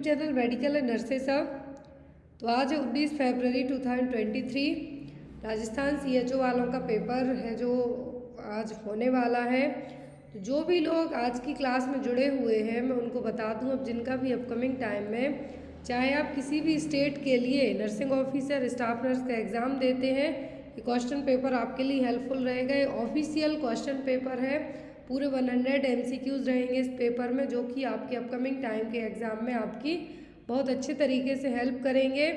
Channel medical and nurses अब। तो आज 19 फरवरी 2023 राजस्थान CHO वालों का पेपर है जो आज होने वाला है। तो जो भी लोग आज की क्लास में जुड़े हुए हैं मैं उनको बता दूं, अब जिनका भी अपकमिंग टाइम में चाहे आप किसी भी स्टेट के लिए नर्सिंग ऑफिसर स्टाफ नर्स का एग्ज़ाम देते हैं, ये क्वेश्चन पेपर आपके लिए हेल्पफुल रहेगा। ये ऑफिशियल क्वेश्चन पेपर है, पूरे 100 MCQs रहेंगे इस पेपर में, जो कि आपके अपकमिंग टाइम के एग्ज़ाम में आपकी बहुत अच्छे तरीके से हेल्प करेंगे।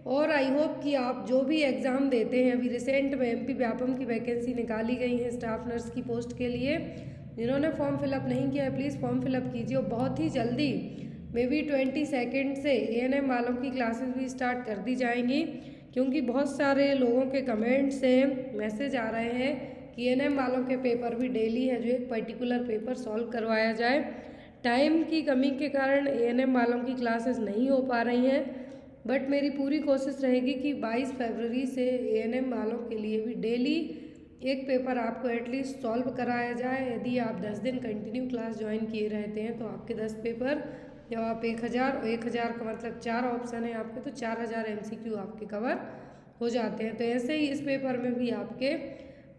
और आई होप कि आप जो भी एग्ज़ाम देते हैं, अभी रिसेंट में MP व्यापम की वैकेंसी निकाली गई है स्टाफ नर्स की पोस्ट के लिए। जिन्होंने फॉर्म फिलअप नहीं किया है प्लीज़ फॉर्म फिलअप कीजिए। और बहुत ही जल्दी मे बी 20 सेकेंड से ANM वालों की क्लासेस भी स्टार्ट कर दी जाएंगी, क्योंकि बहुत सारे लोगों के कमेंट से मैसेज आ रहे हैं कि ANM वालों के पेपर भी डेली है जो एक पर्टिकुलर पेपर सॉल्व करवाया जाए। टाइम की कमी के कारण ANM वालों की क्लासेस नहीं हो पा रही हैं, बट मेरी पूरी कोशिश रहेगी कि 22 फरवरी से ANM वालों के लिए भी डेली एक पेपर आपको एटलीस्ट सॉल्व कराया जाए। यदि आप 10 दिन कंटिन्यू क्लास ज्वाइन किए रहते हैं तो आपके 10 पेपर, जब आप 1000 का मतलब 4 ऑप्शन है आपके, तो 4000 MCQ आपके कवर हो जाते हैं। तो ऐसे ही इस पेपर में भी आपके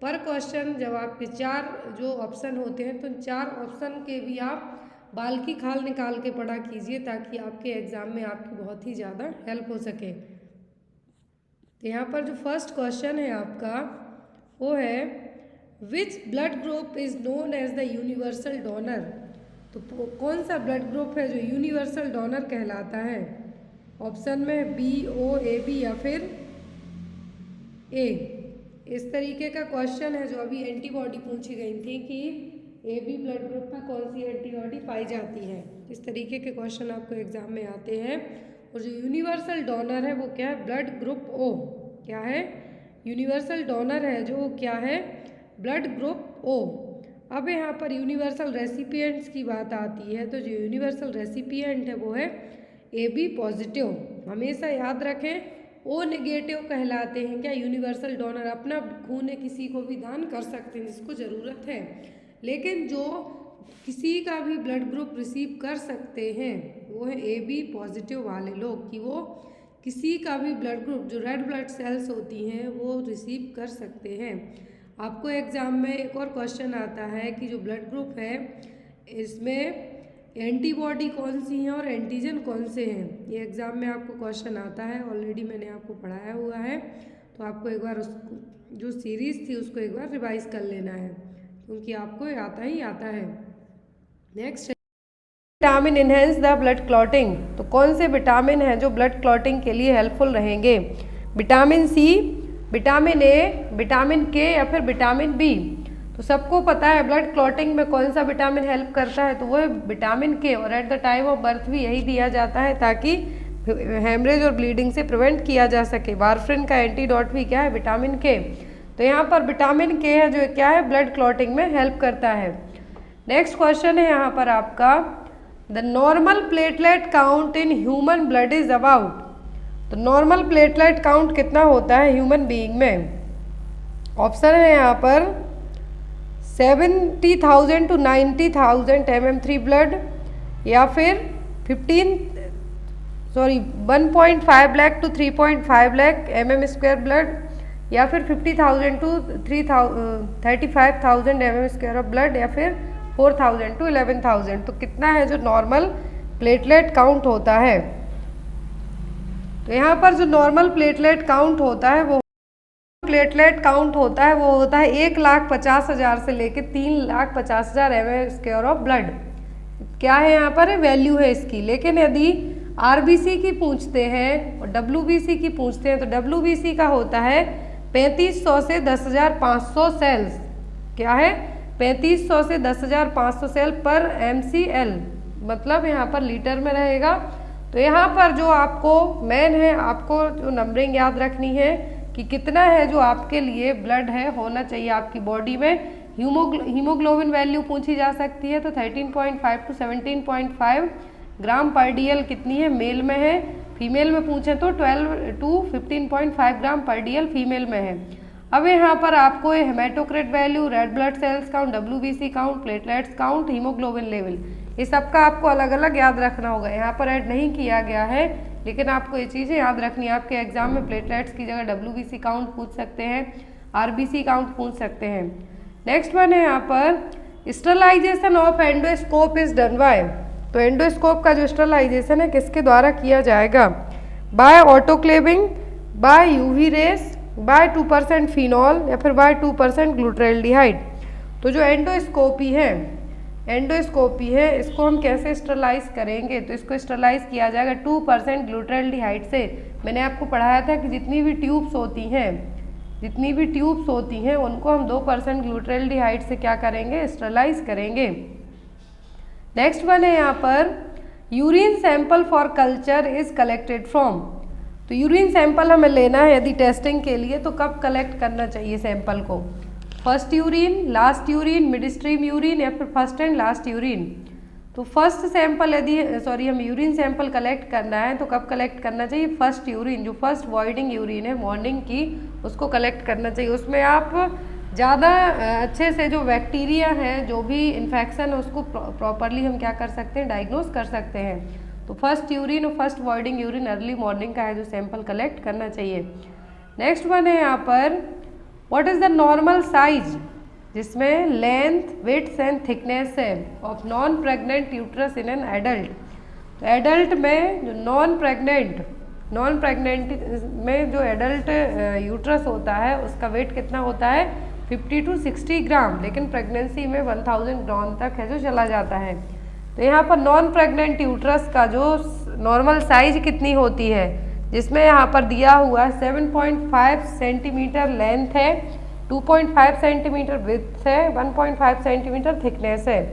पर क्वेश्चन जब आपके 4 जो ऑप्शन होते हैं तो 4 ऑप्शन के भी आप बाल की खाल निकाल के पढ़ा कीजिए, ताकि आपके एग्ज़ाम में आपकी बहुत ही ज़्यादा हेल्प हो सके। तो यहाँ पर जो फर्स्ट क्वेश्चन है आपका वो है, which blood group is known as the universal donor. तो कौन सा ब्लड ग्रुप है जो यूनिवर्सल डोनर कहलाता है? ऑप्शन में B, O, AB या फिर A। इस तरीके का क्वेश्चन है जो अभी एंटीबॉडी पूछी गई थी कि AB ब्लड ग्रुप में कौन सी एंटीबॉडी पाई जाती है। इस तरीके के क्वेश्चन आपको एग्जाम में आते हैं। और जो यूनिवर्सल डोनर है वो क्या है? Blood group O। क्या है? यूनिवर्सल डोनर है जो क्या है? Blood group O। अब यहाँ पर यूनिवर्सल रेसिपिएंट्स की बात आती है, तो जो यूनिवर्सल रेसिपिएंट है वो है AB पॉजिटिव। हमेशा याद रखें O नेगेटिव कहलाते हैं क्या यूनिवर्सल डोनर। अपना खून किसी को भी दान कर सकते हैं जिसको ज़रूरत है, लेकिन जो किसी का भी ब्लड ग्रुप रिसीव कर सकते हैं वो है AB पॉजिटिव वाले लोग, कि वो किसी का भी ब्लड ग्रुप जो रेड ब्लड सेल्स होती हैं वो रिसीव कर सकते हैं। आपको एग्ज़ाम में एक और क्वेश्चन आता है कि जो ब्लड ग्रुप है इसमें एंटीबॉडी कौन सी हैं और एंटीजन कौन से हैं, ये एग्ज़ाम में आपको क्वेश्चन आता है। ऑलरेडी मैंने आपको पढ़ाया हुआ है, तो आपको एक बार उसको जो सीरीज़ थी उसको एक बार रिवाइज कर लेना है, क्योंकि आपको आता ही आता है। Next, vitamin enhance the blood clotting. तो कौन से विटामिन हैं जो ब्लड क्लॉटिंग के लिए हेल्पफुल रहेंगे? Vitamin C, vitamin A, vitamin K या फिर विटामिन B। तो सबको पता है ब्लड क्लॉटिंग में कौन सा विटामिन हेल्प करता है, तो वो है विटामिन K। और at the time of birth भी यही दिया जाता है ताकि हेमरेज और ब्लीडिंग से प्रिवेंट किया जा सके। वारफ्रिन का एंटीडोट भी क्या है? Vitamin K। तो यहाँ पर विटामिन K है जो क्या है? ब्लड क्लॉटिंग में हेल्प करता है। नेक्स्ट क्वेश्चन है यहाँ पर आपका, the normal platelet count in human blood is about. तो नॉर्मल प्लेटलेट काउंट कितना होता है ह्यूमन बीइंग में? ऑप्शन है यहाँ पर 70,000 to 90,000 mm3 ब्लड, या फिर 1.5 lakh to 3.5 lakh mm² blood, या फिर 50,000 to 35,000 mm² ऑफ ब्लड, या फिर 4,000 to 11,000। तो कितना है जो नॉर्मल प्लेटलेट काउंट होता है? तो यहाँ पर जो नॉर्मल प्लेटलेट काउंट होता है वो 1,50,000 से लेकर 3,50,000 mm² ऑफ ब्लड। क्या है यहाँ पर? वैल्यू है इसकी। लेकिन यदि RBC की पूछते हैं और WBC की पूछते हैं तो WBC का होता है 3500 से 10,500 सेल्स। क्या है? 3500 से 10,500 सेल पर MCL, मतलब यहाँ पर लीटर में रहेगा। तो यहाँ पर जो आपको मेन है, आपको जो नंबरिंग याद रखनी है कि कितना है जो आपके लिए ब्लड है होना चाहिए आपकी बॉडी में। हीमोग्लोबिन वैल्यू पूछी जा सकती है, तो 13.5 to 17.5 ग्राम पर DL कितनी है? मेल में है। फीमेल में पूछें तो 12 to 15.5 ग्राम पर DL फीमेल में है। अब यहाँ पर आपको haematocrit value, red blood cells count, WBC count, platelets count, haemoglobin level, ये सबका आपको अलग अलग याद रखना होगा, यहाँ पर ऐड नहीं किया गया है, लेकिन आपको ये चीज़ें याद रखनी है। आपके एग्जाम में प्लेटलेट्स की जगह WBC काउंट पूछ सकते हैं, RBC काउंट पूछ सकते हैं। नेक्स्ट वन है यहाँ पर sterilization of endoscope is done by. तो एंडोस्कोप का जो स्टरलाइजेशन है किसके द्वारा किया जाएगा? By autoclaving, by UV rays, by 2% phenol या फिर बाय 2% ग्लूटाल्डिहाइड। तो जो एंडोस्कोपी है इसको हम कैसे स्टरलाइज करेंगे? तो इसको स्टरलाइज किया जाएगा 2% ग्लूटाल्डिहाइड से। मैंने आपको पढ़ाया था कि जितनी भी ट्यूब्स होती हैं उनको हम 2% ग्लूटाल्डिहाइड से क्या करेंगे? स्टरलाइज करेंगे। नेक्स्ट वन है यहाँ पर urine sample for culture is collected from. तो यूरिन सैंपल हमें लेना है यदि टेस्टिंग के लिए, तो कब कलेक्ट करना चाहिए सैंपल को? First urine, last urine, mid stream urine या फिर फर्स्ट एंड लास्ट यूरिन? तो फर्स्ट सैंपल हम यूरिन सैंपल कलेक्ट करना है तो कब कलेक्ट करना चाहिए? फर्स्ट यूरिन, जो फर्स्ट वॉइडिंग यूरिन है मॉर्निंग की, उसको कलेक्ट करना चाहिए। उसमें आप ज़्यादा अच्छे से जो बैक्टीरिया है, जो भी इन्फेक्शन है, उसको प्रॉपरली हम क्या कर सकते हैं? डायग्नोस कर सकते हैं। तो फर्स्ट यूरिन और first voiding urine early morning का है जो सैंपल कलेक्ट करना चाहिए। नेक्स्ट वन है यहाँ पर what is the normal size, जिसमें लेंथ, विड्थ एंड थिकनेस है of non pregnant uterus in an adult. तो एडल्ट में जो नॉन प्रेग्नेंट में जो एडल्ट यूट्रस होता है उसका वेट कितना होता है? 50 to 60 ग्राम, लेकिन प्रेगनेंसी में 1000 ग्राम तक है जो चला जाता है। तो यहाँ पर नॉन प्रेग्नेंट यूट्रस का जो नॉर्मल साइज कितनी होती है, जिसमें यहाँ पर दिया हुआ 7.5 सेंटीमीटर लेंथ है, 2.5 सेंटीमीटर विड्थ है, 1.5 सेंटीमीटर थिकनेस है।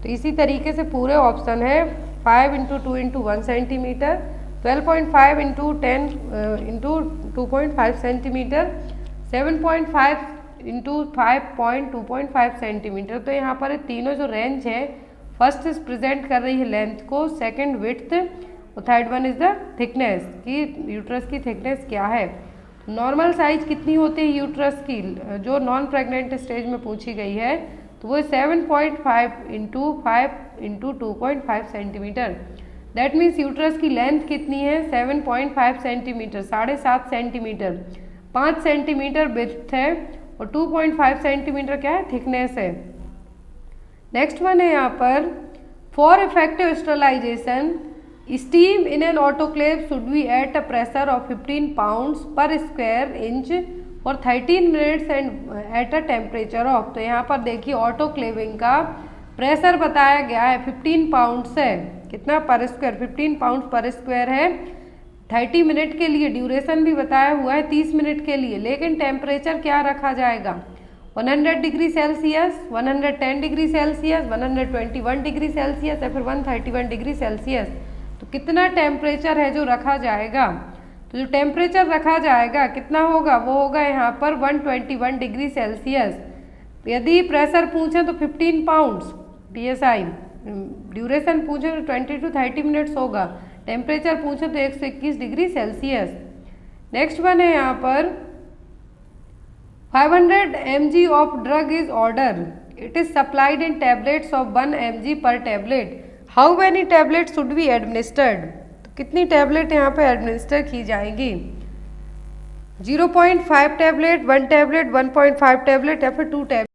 तो इसी तरीके से पूरे ऑप्शन है 5 × 2 × 1 सेंटीमीटर, 12.5 × 10 × 2.5 सेंटीमीटर, 7.5 × 5 2.5 सेंटीमीटर। तो यहाँ पर तीनों जो रेंज है, फर्स्ट इज प्रेजेंट कर रही है लेंथ को, सेकंड विड्थ और third one is the thickness, कि यूट्रस की थिकनेस क्या है। नॉर्मल साइज कितनी होती है यूट्रस की, जो नॉन प्रेग्नेंट स्टेज में पूछी गई है, तो वो 7.5 × 5 × 2.5 सेंटीमीटर। दैट मीन्स यूट्रस की लेंथ कितनी है? 7.5 सेंटीमीटर, 7.5 सेंटीमीटर, 5 सेंटीमीटर विड्थ है और 2.5 सेंटीमीटर क्या है? थिकनेस है। नेक्स्ट वन है यहाँ पर for effective sterilization steam in an autoclave should be at a pressure of 15 pounds per square inch for 13 minutes and at a temperature of. तो यहाँ पर देखिए ऑटोक्लेविंग का प्रेशर बताया गया है 15 पाउंड्स है, कितना पर स्क्वायर? 15 पाउंड पर स्क्वायर है। 30 मिनट के लिए, ड्यूरेशन भी बताया हुआ है 30 मिनट के लिए, लेकिन टेम्परेचर क्या रखा जाएगा? 100 degree Celsius, 110 degree Celsius, 121 degree Celsius या फिर 131 डिग्री सेल्सियस। तो कितना टेम्परेचर है जो रखा जाएगा? तो जो टेम्परेचर रखा जाएगा कितना होगा? वो होगा यहाँ पर 121 डिग्री सेल्सियस। यदि प्रेशर पूछें तो 15 पाउंड्स PSI, ड्यूरेशन पूछें तो 20 to 30 मिनट्स होगा, टेम्परेचर पूछें तो 121 डिग्री सेल्सियस। नेक्स्ट वन है यहाँ पर 500 mg of drug is order, it is supplied in tablets of 1 mg पर tablet, how many tablet should be administered? तो कितनी टैबलेट यहाँ पे एडमिनिस्टर की जाएंगी? 0.5 टैबलेट, 1 टैबलेट, 1.5 टैबलेट या फिर 2 टैबलेट।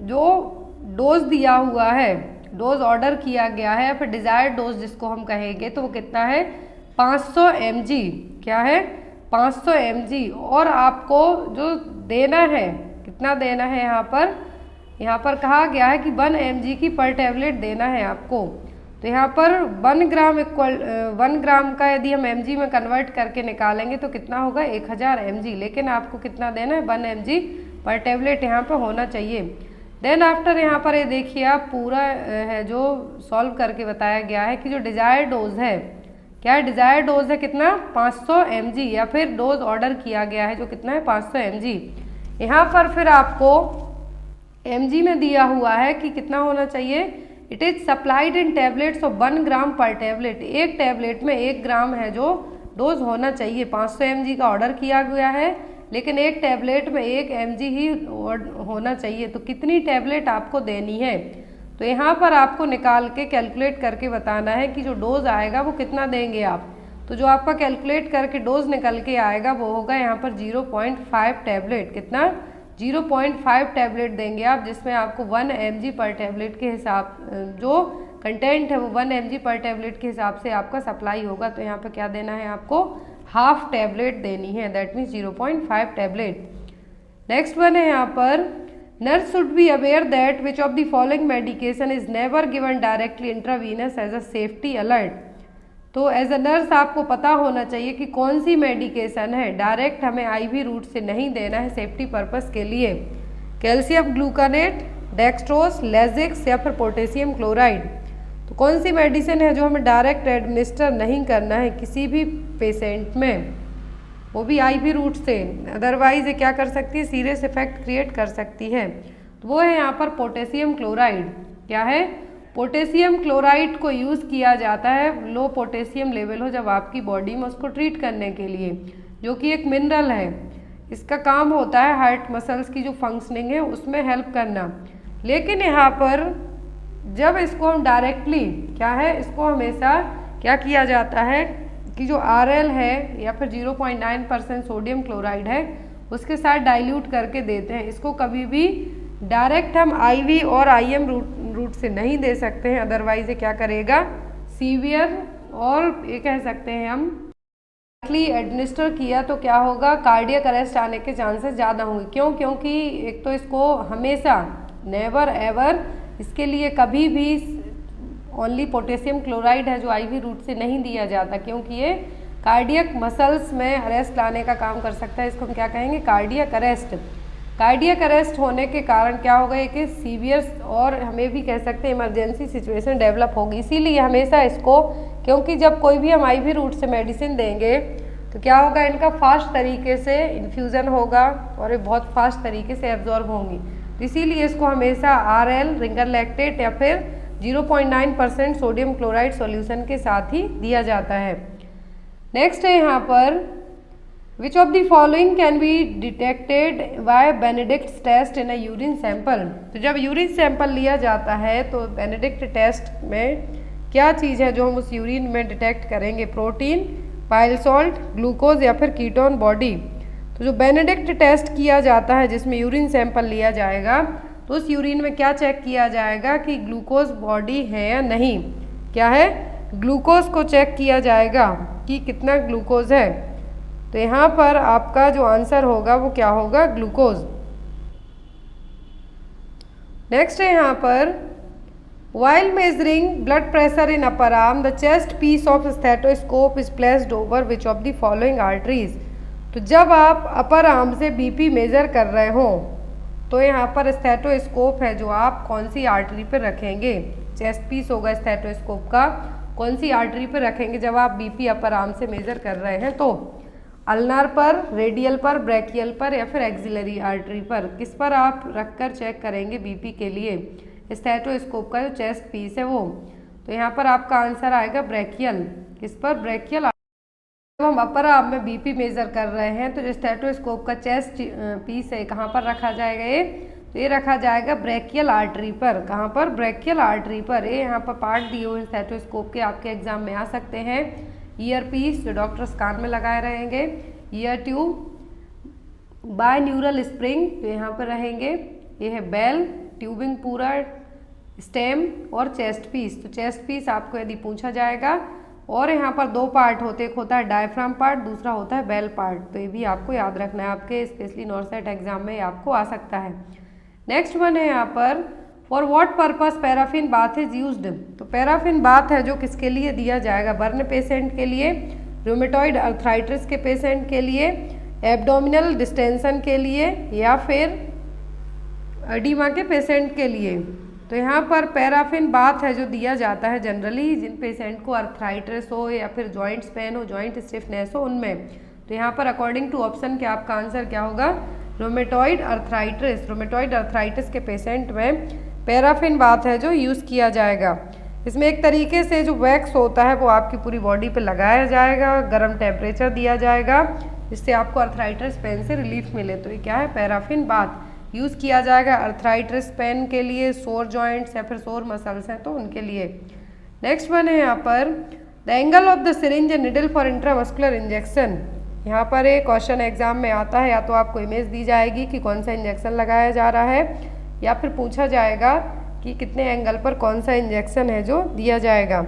जो डोज दिया हुआ है, डोज ऑर्डर किया गया है या फिर डिजायर्ड डोज जिसको हम कहेंगे, तो वो कितना है? 500 mg। क्या है? 500 mg। और आपको जो देना है, कितना देना है यहाँ पर कहा गया है कि 1 mg की पर टैबलेट देना है आपको। तो यहाँ पर 1 ग्राम का यदि हम mg में कन्वर्ट करके निकालेंगे तो कितना होगा? 1000 mg। लेकिन आपको कितना देना है? 1 mg पर टैबलेट यहाँ पर होना चाहिए। देन आफ्टर यहाँ पर ये देखिए आप पूरा है जो सॉल्व करके बताया गया है कि जो डिजायर्ड डोज है, क्या है? डिजायर्ड डोज है कितना? 500 mg, या फिर डोज ऑर्डर किया गया है जो कितना है? 500 mg। यहाँ पर फिर आपको mg में दिया हुआ है कि कितना होना चाहिए? It is supplied in tablets of 1 ग्राम पर टैबलेट। एक टैबलेट में 1 ग्राम है जो डोज होना चाहिए। 500 mg का ऑर्डर किया गया है, लेकिन एक टैबलेट में 1 mg ही होना चाहिए। तो कितनी टैबलेट आपको देनी है? तो यहाँ पर आपको निकाल के कैलकुलेट करके बताना है कि जो डोज आएगा वो कितना देंगे आप। तो जो आपका कैलकुलेट करके डोज निकल के आएगा वो होगा यहाँ पर 0.5 टैबलेट। कितना? 0.5 टैबलेट देंगे आप, जिसमें आपको 1 mg पर टैबलेट के हिसाब जो कंटेंट है वो 1 mg पर टैबलेट के हिसाब से आपका सप्लाई होगा। तो यहाँ पर क्या देना है आपको? हाफ टैबलेट देनी है, that means 0.5 tablet. Next one है यहाँ पर nurse should be aware that which of the following medication is never given directly intravenous as a safety alert. तो एज अ नर्स आपको पता होना चाहिए कि कौन सी मेडिकेशन है डायरेक्ट हमें आईवी रूट से नहीं देना है सेफ्टी पर्पस के लिए। कैल्शियम ग्लूकानेट, डेक्सट्रोस, लेजिक्स या फिर पोटेशियम क्लोराइड। तो कौन सी मेडिसिन है जो हमें डायरेक्ट एडमिनिस्टर नहीं करना है किसी भी पेशेंट में, वो भी आईवी रूट से, अदरवाइज ये क्या कर सकती है? सीरियस इफेक्ट क्रिएट कर सकती है। तो वो है यहाँ पर पोटेशियम क्लोराइड। क्या है? पोटेशियम क्लोराइड को यूज़ किया जाता है लो पोटेशियम लेवल हो जब आपकी बॉडी में, उसको ट्रीट करने के लिए, जो कि एक मिनरल है। इसका काम होता है हार्ट मसल्स की जो फंक्शनिंग है उसमें हेल्प करना। लेकिन यहाँ पर जब इसको हम डायरेक्टली क्या है, इसको हमेशा क्या किया जाता है कि जो RL है या फिर 0.9% सोडियम क्लोराइड है उसके साथ डाइल्यूट करके देते हैं। इसको कभी भी डायरेक्ट हम IV और IM रूट से नहीं दे सकते हैं, अदरवाइज ये क्या करेगा? सीवियर और ये कह सकते हैं हम एडमिनिस्टर किया तो क्या होगा? कार्डियक अरेस्ट आने के चांसेस ज़्यादा होंगे। क्यों? क्योंकि एक तो इसको हमेशा नेवर एवर इसके लिए कभी भी ओनली पोटेशियम क्लोराइड है जो IV रूट से नहीं दिया जाता, क्योंकि ये कार्डियक मसल्स में अरेस्ट लाने का काम कर सकता है। इसको हम क्या कहेंगे? Cardiac arrest. कार्डियक अरेस्ट होने के कारण क्या होगा? एक सीवियर और हमें भी कह सकते हैं इमरजेंसी सिचुएशन डेवलप होगी। इसीलिए हमेशा इसको, क्योंकि जब कोई भी हम IV रूट से मेडिसिन देंगे तो क्या होगा? इनका फास्ट तरीके से इन्फ्यूज़न होगा और ये बहुत फास्ट तरीके से एब्जॉर्ब होंगी। तो इसीलिए इसको हमेशा RL, रिंगर लैक्टेट या फिर 0.9% सोडियम क्लोराइड सॉल्यूशन के साथ ही दिया जाता है। नेक्स्ट है यहाँ पर which of the following can be detected by Benedict test in a urine sample. तो जब यूरिन सैंपल लिया जाता है तो बेनेडिक्ट टेस्ट में क्या चीज़ है जो हम उस यूरिन में डिटेक्ट करेंगे? प्रोटीन, पाइल सॉल्ट, ग्लूकोज या फिर कीटोन बॉडी। तो जो बेनेडिक्ट टेस्ट किया जाता है जिसमें यूरिन सैंपल लिया जाएगा तो उस यूरिन में क्या चेक किया जाएगा कि ग्लूकोज बॉडी है या नहीं। क्या है? ग्लूकोज को चेक किया जाएगा कि कितना ग्लूकोज है। तो यहाँ पर आपका जो आंसर होगा वो क्या होगा? ग्लूकोज। नेक्स्ट है यहाँ पर while measuring blood pressure in upper arm the chest piece of stethoscope is placed over which of the following arteries। तो जब आप अपर आर्म से BP मेजर कर रहे हो तो यहाँ पर स्टेथोस्कोप है जो आप कौन सी आर्टरी पर रखेंगे? चेस्ट पीस होगा स्टेथोस्कोप का, कौन सी आर्टरी पर रखेंगे जब आप BP अपर आर्म से मेजर कर रहे हैं? तो अल्नार पर, रेडियल पर, ब्रैकियल पर या फिर एक्सिलरी आर्टरी पर, किस पर आप रखकर चेक करेंगे BP के लिए? स्टेथोस्कोप का जो चेस्ट पीस है वो। तो यहाँ पर आपका आंसर आएगा ब्रैकियल। किस पर? ब्रैकियल। जब हम अपर आर्म में BP मेजर कर रहे हैं तो जो स्टेथोस्कोप का चेस्ट पीस है कहाँ पर रखा जाएगा? ये तो ये रखा जाएगा ब्रैकियल आर्टरी पर। कहाँ पर? ब्रैकियल आर्टरी पर। ये यहाँ पर पार्ट दिए हुए स्टेथोस्कोप के आपके एग्जाम में आ सकते हैं। ईयर पीस जो डॉक्टर्स कान में लगाए रहेंगे, ear tube, binaural spring तो यहाँ पर रहेंगे, ये है बेल, ट्यूबिंग पूरा, स्टेम और चेस्ट पीस। तो चेस्ट पीस आपको यदि पूछा जाएगा और यहाँ पर दो पार्ट होते, एक होता है डायफ्राम पार्ट, दूसरा होता है बेल पार्ट। तो ये भी आपको याद रखना है, आपके स्पेशली नॉर्सेट एग्जाम में आपको आ सकता है। नेक्स्ट वन है यहाँ पर for what purpose paraffin bath is used. तो पैराफिन बाथ है जो किसके लिए दिया जाएगा? बर्न पेशेंट के लिए, रूमेटॉइड अर्थराइटिस के पेशेंट के लिए, एब्डोमिनल डिस्टेंशन के लिए या फिर एडिमा के पेशेंट के लिए। तो यहाँ पर पैराफिन बाथ है जो दिया जाता है जनरली जिन पेशेंट को अर्थराइटिस हो या फिर जॉइंट्स पेन हो, जॉइंट स्टिफनेस हो उनमें। तो यहाँ पर अकॉर्डिंग टू ऑप्शन के आपका आंसर क्या होगा? Rheumatoid arthritis. रोमेटॉइड अर्थराइटिस के पेशेंट में पैराफिन बाथ है जो यूज़ किया जाएगा। इसमें एक तरीके से जो वैक्स होता है वो आपकी पूरी बॉडी पे लगाया जाएगा, गर्म टेम्परेचर दिया जाएगा जिससे आपको अर्थराइटिस पेन से रिलीफ मिले। तो ये क्या है? Paraffin bath. यूज़ किया जाएगा अर्थराइटिस पेन के लिए, सोर जॉइंट्स या फिर सोर मसल्स हैं तो उनके लिए। नेक्स्ट वन है यहाँ पर the angle of the syringe and needle for intramuscular injection. यहाँ पर एक क्वेश्चन एग्जाम में आता है, या तो आपको इमेज दी जाएगी कि कौन सा इंजेक्शन लगाया जा रहा है, या फिर पूछा जाएगा कि कितने एंगल पर कौन सा इंजेक्शन है जो दिया जाएगा।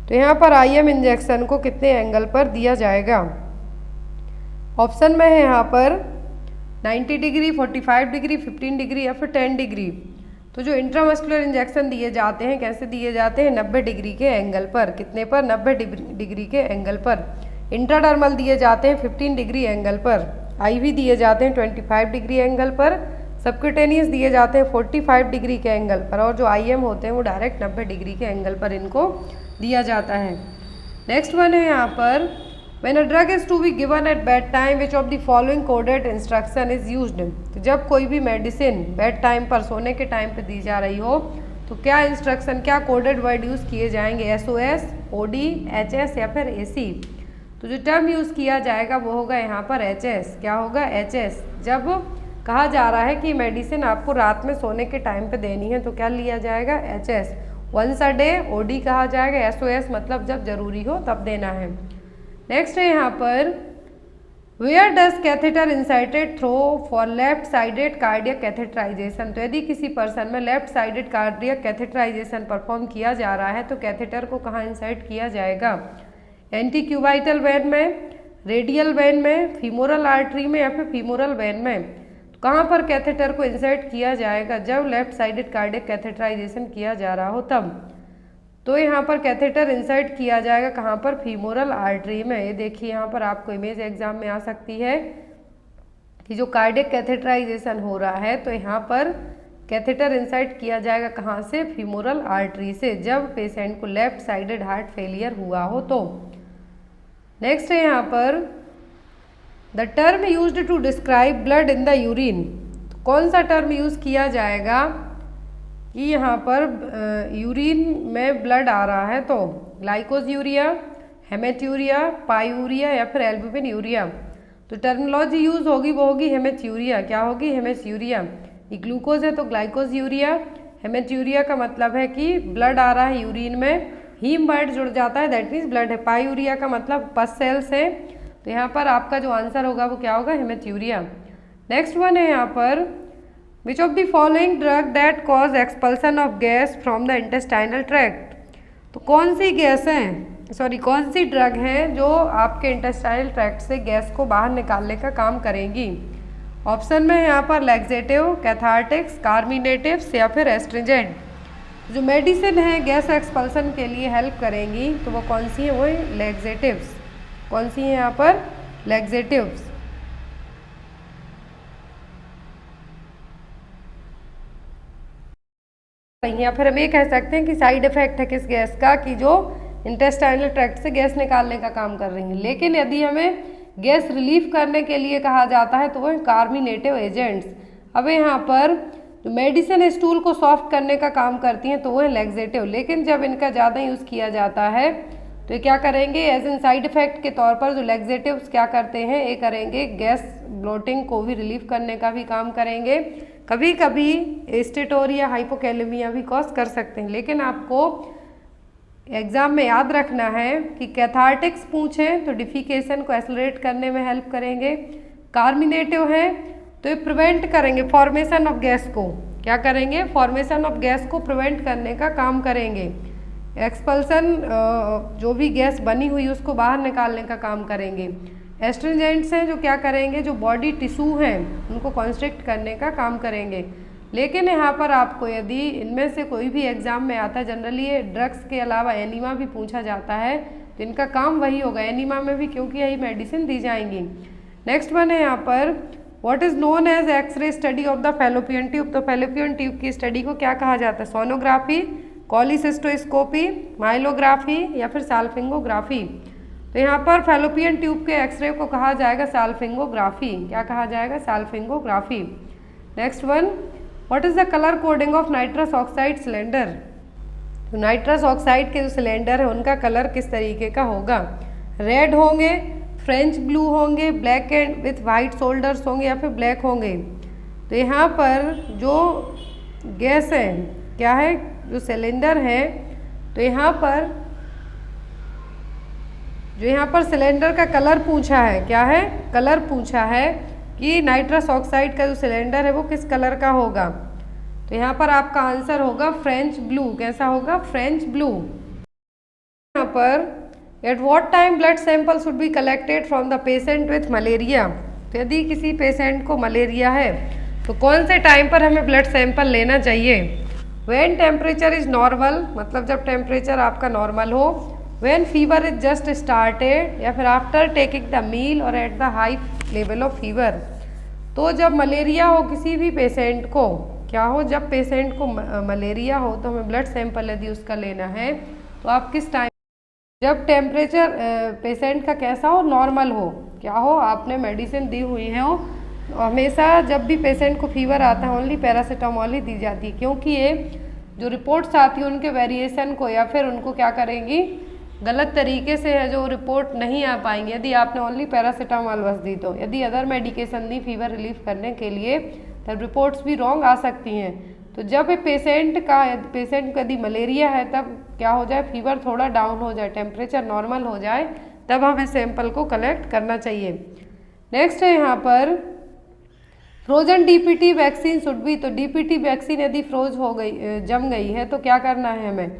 तो यहाँ पर IM इंजेक्शन को कितने एंगल पर दिया जाएगा। ऑप्शन में है यहाँ पर 90 डिग्री, 45 डिग्री, 15 डिग्री या फिर 10 डिग्री। तो जो इंट्रामस्कुलर इंजेक्शन दिए जाते हैं कैसे दिए जाते हैं, 90 डिग्री के एंगल पर। कितने पर, 90 डिग्री के एंगल पर। इंट्राडर्मल दिए जाते हैं 15 डिग्री एंगल पर। IV दिए जाते हैं 25 डिग्री एंगल पर। सबक्यूटेनियस दिए जाते हैं 45 डिग्री के एंगल पर। और जो IM होते हैं वो डायरेक्ट 90 डिग्री के एंगल पर इनको दिया जाता है। नेक्स्ट वन है यहाँ पर When a drug is to be given at bed time, which of the following coded instruction is used? तो जब कोई भी मेडिसिन बेड टाइम पर, सोने के टाइम पर दी जा रही हो तो क्या इंस्ट्रक्शन, क्या कोडेड वर्ड यूज़ किए जाएंगे, SOS, OD, HS या फिर AC। तो जो टर्म यूज़ किया जाएगा वो होगा यहाँ पर HS। क्या होगा, HS। जब कहा जा रहा है कि मेडिसिन आपको रात में सोने के टाइम पे देनी है तो क्या लिया जाएगा, HS। Once a day OD कहा जाएगा। SOS मतलब जब जरूरी हो तब देना है। नेक्स्ट है यहाँ पर where does catheter inserted through for left sided cardiac catheterization. तो यदि किसी पर्सन में left sided cardiac catheterization perform किया जा रहा है तो कैथेटर को कहाँ इंसर्ट किया जाएगा, एंटीक्यूबाइटल वेन में, रेडियल वेन में, फीमोरल आर्टरी में या फिर फीमोरल वेन में। तो कहाँ पर कैथेटर को इंसर्ट किया जाएगा, जब लेफ्ट साइडेड कार्डियक कैथेटराइजेशन किया जा रहा हो तब। तो यहाँ पर कैथेटर इंसर्ट किया जाएगा कहाँ पर, फीमोरल आर्टरी में। ये देखिए यहाँ पर आपको इमेज एग्जाम में आ सकती है कि जो कार्डियक कैथेटराइजेशन हो रहा है तो यहाँ पर कैथेटर इंसर्ट किया जाएगा कहाँ से, फीमोरल आर्टरी से, जब पेशेंट को लेफ्ट साइडेड हार्ट फेलियर हुआ हो तो। नेक्स्ट है यहाँ पर the term used to describe blood in the urine. कौन सा टर्म यूज़ किया जाएगा कि यहाँ पर यूरिन में ब्लड आ रहा है तो ग्लाइकोज यूरिया, हेमेट्यूरिया, पायूरिया या फिर एल्बुमिन यूरिया। तो टर्मिनोलॉजी यूज़ होगी वो होगी हेमेट्यूरिया। क्या होगी, हेमेट्यूरिया। ये ग्लूकोज है तो ग्लाइकोज यूरिया। हेमेट्यूरिया का मतलब है कि ब्लड आ रहा है यूरिन में, हीम वर्ड जुड़ जाता है दैट मीन्स ब्लड है। पायूरिया का मतलब पस सेल्स है। तो यहाँ पर आपका जो आंसर होगा वो क्या होगा, हेमेट्यूरिया। नेक्स्ट वन है यहाँ पर Which of the following drug that cause expulsion of gas from the intestinal tract। तो कौन सी गैस है, कौन सी ड्रग है जो आपके इंटेस्टाइनल ट्रैक्ट से गैस को बाहर निकालने का काम करेंगी। ऑप्शन में है यहाँ पर लैक्सेटिव, कैथार्टिक्स, कार्मिनेटिव्स या फिर एस्ट्रिंजेंट। जो मेडिसिन है गैस एक्सपल्सन के लिए हेल्प करेंगी तो वो कौन सी है, वो लैक्सेटिव्स। कौन सी है यहाँ पर, लैक्सेटिव्स। या फिर हम ये कह सकते हैं कि साइड इफेक्ट है किस गैस का, कि जो इंटेस्टाइनल ट्रैक्ट से गैस निकालने का काम कर रही है। लेकिन यदि हमें गैस रिलीफ करने के लिए कहा जाता है तो वो कार्मिनेटिव एजेंट्स। अब यहाँ पर जो मेडिसिन स्टूल को सॉफ्ट करने का काम करती हैं तो वो है लैक्सेटिव। लेकिन जब इनका ज़्यादा यूज़ किया जाता है तो ये क्या करेंगे, एज एन साइड इफेक्ट के तौर पर जो लैक्सेटिव्स क्या करते हैं, ये करेंगे गैस ब्लोटिंग को भी रिलीफ करने का भी काम करेंगे। कभी कभी स्टेटोरिया, हाइपोकैलेमिया भी कॉज कर सकते हैं। लेकिन आपको एग्जाम में याद रखना है कि कैथार्टिक्स पूछें तो डिफिकेशन को एक्सेलरेट करने में हेल्प करेंगे। कार्मिनेटिव है तो ये प्रिवेंट करेंगे फॉर्मेशन ऑफ गैस को। क्या करेंगे, फॉर्मेशन ऑफ गैस को प्रिवेंट करने का काम करेंगे। एक्सपल्सन जो भी गैस बनी हुई उसको बाहर निकालने का काम करेंगे। एस्ट्रिंजेंट्स हैं जो क्या करेंगे, जो बॉडी टिश्यू हैं उनको कॉन्स्ट्रिक्ट करने का काम करेंगे। लेकिन यहाँ पर आपको यदि इनमें से कोई भी एग्जाम में आता है, जनरली ये ड्रग्स के अलावा एनीमा भी पूछा जाता है तो इनका काम वही होगा एनीमा में भी, क्योंकि यही मेडिसिन दी जाएंगी। नेक्स्ट वन है यहाँ पर what is known as x ray study of the fallopian tube. तो फैलोपियन ट्यूब की स्टडी को क्या कहा जाता है, सोनोग्राफी, कॉलीसिस्टोस्कोपी, माइलोग्राफी या फिर साल्फिंगोग्राफी। तो यहाँ पर फैलोपियन ट्यूब के एक्सरे को कहा जाएगा साल्फिंगोग्राफी। क्या कहा जाएगा, salpingography. Next one what is the colour coding of nitrous oxide cylinder. तो नाइट्रस ऑक्साइड के जो सिलेंडर है उनका कलर किस तरीके का होगा, रेड होंगे, फ्रेंच ब्लू होंगे, black and with white shoulders होंगे या फिर ब्लैक होंगे। तो यहाँ पर जो गैस है क्या है, जो सिलेंडर है, तो यहाँ पर सिलेंडर का कलर पूछा है, क्या है, कलर पूछा है कि नाइट्रस ऑक्साइड का जो सिलेंडर है वो किस कलर का होगा। तो यहाँ पर आपका आंसर होगा फ्रेंच ब्लू। कैसा होगा, फ्रेंच ब्लू। यहाँ पर at what time blood sample should be collected from the patient with malaria. तो यदि किसी पेशेंट को मलेरिया है तो कौन से टाइम पर हमें ब्लड सैंपल लेना चाहिए। व्हेन टेम्परेचर इज नॉर्मल, मतलब जब टेम्परेचर आपका नॉर्मल हो। When fever is just started, या फिर आफ्टर टेकिंग द मील और at the high level of fever. तो जब मलेरिया हो किसी भी पेशेंट को, क्या हो, जब पेशेंट को मलेरिया हो तो हमें ब्लड सैंपल यदि उसका लेना है तो आप किस टाइम, जब टेम्परेचर पेशेंट का कैसा हो, नॉर्मल हो, क्या हो, आपने मेडिसिन दी हुई है हो। हमेशा जब भी पेशेंट को फीवर आता है ओनली पैरासीटामोल ही दी जाती है, क्योंकि ये जो रिपोर्ट्स आती है उनके वेरिएशन को या फिर उनको क्या करेंगी, गलत तरीके से है जो रिपोर्ट नहीं आ पाएंगे यदि आपने ओनली पैरासीटामोल बस दी। तो यदि अदर मेडिकेशन दी फीवर रिलीफ करने के लिए तब रिपोर्ट्स भी रॉन्ग आ सकती हैं। तो जब पेशेंट को यदि मलेरिया है तब क्या हो जाए, फीवर थोड़ा डाउन हो जाए, टेम्परेचर नॉर्मल हो जाए, तब हमें सैंपल को कलेक्ट करना चाहिए। नेक्स्ट है यहाँ पर frozen DPT vaccine should be. तो डीपीटी वैक्सीन यदि फ्रोज हो गई, जम गई है, तो क्या करना है हमें,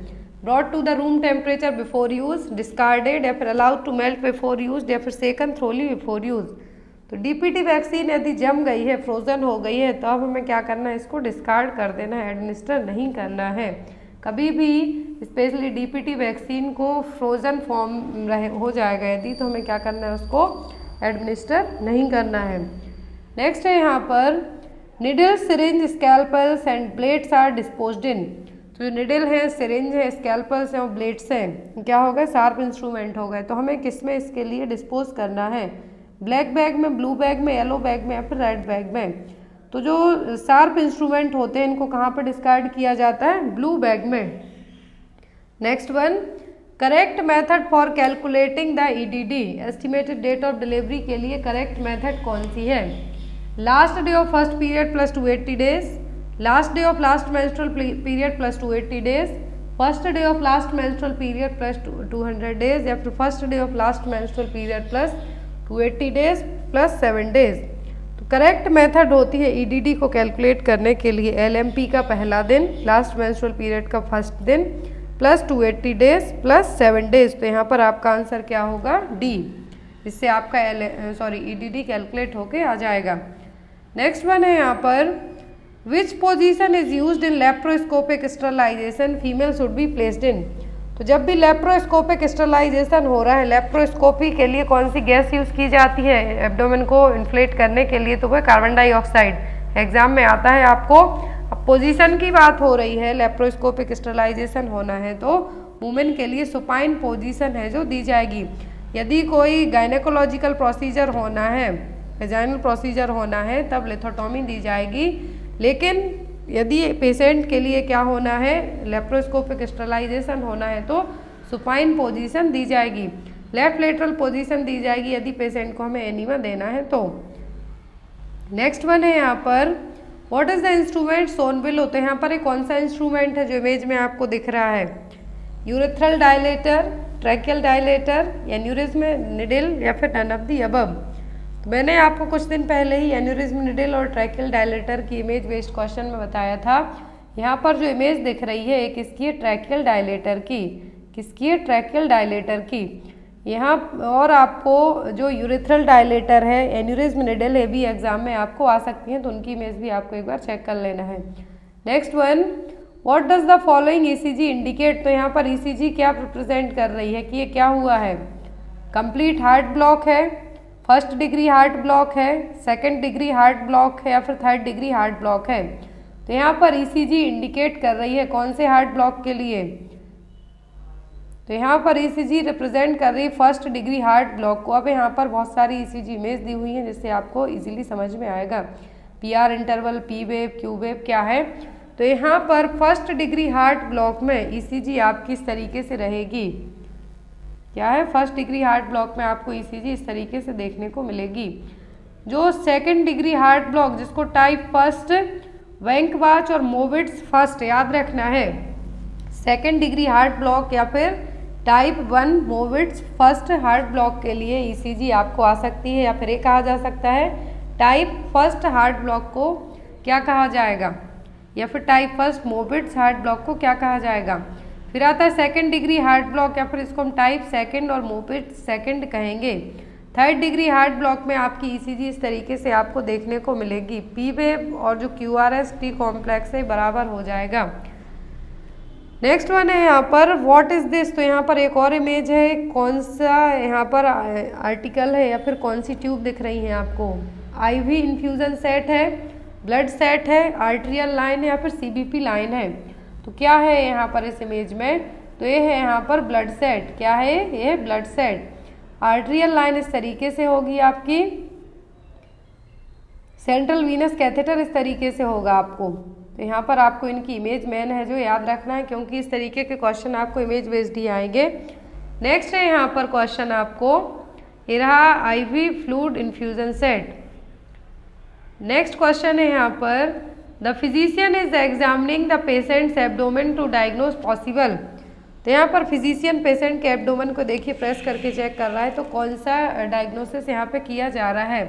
brought to the room temperature before use, discarded, या फिर allowed to melt before use, या फिर सेकन थ्रोली बिफोर यूज। तो डीपीटी वैक्सीन यदि जम गई है, फ्रोजन हो गई है, तो अब हमें क्या करना है, इसको डिस्कार्ड कर देना है, एडमिनिस्टर नहीं करना है। कभी भी स्पेशली डीपीटी वैक्सीन को फ्रोजन फॉर्म हो जाएगा यदि, तो हमें क्या करना है, उसको एडमिनिस्टर नहीं करना है। नेक्स्ट है यहाँ पर needle, syringe, scalpels and blades are disposed in. तो जो निडल है, सिरिंज है, स्कैल्पल्स हैं और ब्लेड्स हैं, क्या हो गए, शार्प इंस्ट्रूमेंट हो गए। तो हमें किस में इसके लिए डिस्पोज करना है, ब्लैक बैग में, ब्लू बैग में, येलो बैग में, या फिर रेड बैग में। तो जो शार्प इंस्ट्रूमेंट होते हैं इनको कहाँ पर डिस्कार्ड किया जाता है, ब्लू बैग में। Next one, correct method for calculating the EDD, estimated date of delivery के लिए करेक्ट मेथड कौन सी है। Last day of first period plus 280 days, last day of last menstrual period plus 280 days, first day of last menstrual period plus 200 days, या फिर first day of last menstrual period plus 280 days plus 7 days. तो correct method होती है EDD को calculate करने के लिए LMP का पहला दिन, लास्ट मेंस्ट्रुअल पीरियड का फर्स्ट दिन, प्लस 280 डेज प्लस 7 डेज। तो यहाँ पर आपका आंसर क्या होगा, डी। इससे आपका ईडीडी कैलकुलेट होके आ जाएगा। नेक्स्ट वन है यहाँ पर which position is used in laparoscopic sterilization, female should be placed in. तो जब भी लेप्रोस्कोपिक स्टरलाइजेशन हो रहा है, लेप्रोस्कोपी के लिए कौन सी गैस यूज़ की जाती है एब्डोमेन को इन्फ्लेट करने के लिए, तो वह कार्बन डाइऑक्साइड। एग्जाम में आता है आपको। अब पोजीशन की बात हो रही है, लेप्रोस्कोपिक स्टरलाइजेशन होना है तो वुमेन के लिए सुपाइन पोजीशन है जो दी जाएगी। यदि कोई गायनेकोलॉजिकल प्रोसीजर होना है, वेजाइनल प्रोसीजर होना है, तब लिथोटॉमी दी जाएगी। लेकिन यदि पेशेंट के लिए क्या होना है, लेप्रोस्कोपिक स्टरलाइजेशन होना है तो सुपाइन पोजीशन दी जाएगी, लेफ्ट लेटरल पोजीशन दी जाएगी यदि पेशेंट को हमें एनीमा देना है तो। नेक्स्ट वन है यहाँ पर what is the instrument Son below. तो यहाँ पर एक कौन सा इंस्ट्रूमेंट है जो इमेज में आपको दिख रहा है, urethral dilator, tracheal dilator, aneurysm needle, या फिर नन ऑफ द अबव। तो मैंने आपको कुछ दिन पहले ही एन्यूरिज्म निडल और ट्रैकियल डायलेटर की इमेज बेस्ड क्वेश्चन में बताया था। यहाँ पर जो इमेज दिख रही है एक इसकी है ट्रैकियल डायलेटर की, किसकी है, ट्रैकियल डायलेटर की। यहाँ और आपको जो यूरेथ्रल डायलेटर है, एन्यूरिज्म निडल है, भी एग्जाम में आपको आ सकती हैं, तो उनकी इमेज भी आपको एक बार चेक कर लेना है। Next one, what does the following ECG indicate. तो यहाँ पर ईसीजी क्या रिप्रेजेंट कर रही है कि ये क्या हुआ है, कंप्लीट हार्ट ब्लॉक है, फर्स्ट डिग्री हार्ट ब्लॉक है, सेकंड डिग्री हार्ट ब्लॉक है, या फिर थर्ड डिग्री हार्ट ब्लॉक है। तो यहाँ पर ईसीजी इंडिकेट कर रही है कौन से हार्ट ब्लॉक के लिए, तो यहाँ पर ईसीजी रिप्रेजेंट कर रही है फर्स्ट डिग्री हार्ट ब्लॉक को। अब यहाँ पर बहुत सारी ईसीजी इमेज दी हुई हैं जिससे आपको इजीली समझ में आएगा, PR interval, P wave, Q wave क्या है। तो यहाँ पर फर्स्ट डिग्री हार्ट ब्लॉक में ईसीजी आपकी इस तरीके से रहेगी, क्या है, फर्स्ट डिग्री हार्ट ब्लॉक में आपको ईसीजी इस तरीके से देखने को मिलेगी। जो सेकेंड डिग्री हार्ट ब्लॉक जिसको टाइप फर्स्ट वेंकवाच और मोविट्स फर्स्ट याद रखना है, सेकेंड डिग्री हार्ट ब्लॉक या फिर टाइप 1 मोविट्स फर्स्ट हार्ट ब्लॉक के लिए ईसीजी आपको आ सकती है, या फिर ये कहा जा सकता है टाइप फर्स्ट हार्ट ब्लॉक को क्या कहा जाएगा, या फिर टाइप फर्स्ट मोविट्स हार्ट ब्लॉक को क्या कहा जाएगा। फिर आता है सेकेंड डिग्री हार्ट ब्लॉक, या फिर इसको हम टाइप सेकेंड और मोविट्स सेकेंड कहेंगे। थर्ड डिग्री हार्ट ब्लॉक में आपकी ईसीजी इस तरीके से आपको देखने को मिलेगी, पी वेव और जो क्यूआरएस टी कॉम्प्लेक्स है बराबर हो जाएगा। नेक्स्ट वन है यहाँ पर व्हाट इज दिस, तो यहाँ पर एक और इमेज है, कौन सा यहाँ पर आर्टिकल है या फिर कौन सी ट्यूब दिख रही है आपको, आईवी इन्फ्यूजन सेट है, ब्लड सेट है, आर्टेरियल लाइन है या फिर सीबीपी लाइन है। तो क्या है यहाँ पर इस इमेज में, तो ये है यहाँ पर ब्लड सेट, क्या है ये ब्लड सेट। आर्टेरियल लाइन इस तरीके से होगी आपकी, सेंट्रल वीनस कैथेटर इस तरीके से होगा आपको। तो यहाँ पर आपको इनकी इमेज मेन है जो याद रखना है, क्योंकि इस तरीके के क्वेश्चन आपको इमेज बेस्ड ही आएंगे। नेक्स्ट है यहाँ पर क्वेश्चन आपको, ये रहा IV fluid infusion set. Next question है यहाँ पर, the physician is examining the patient's abdomen to diagnose possible. तो यहाँ पर फिजिशियन पेशेंट के एब्डोमेन को देखिए प्रेस करके चेक कर रहा है, तो कौन सा डायग्नोसिस यहाँ पे किया जा रहा है,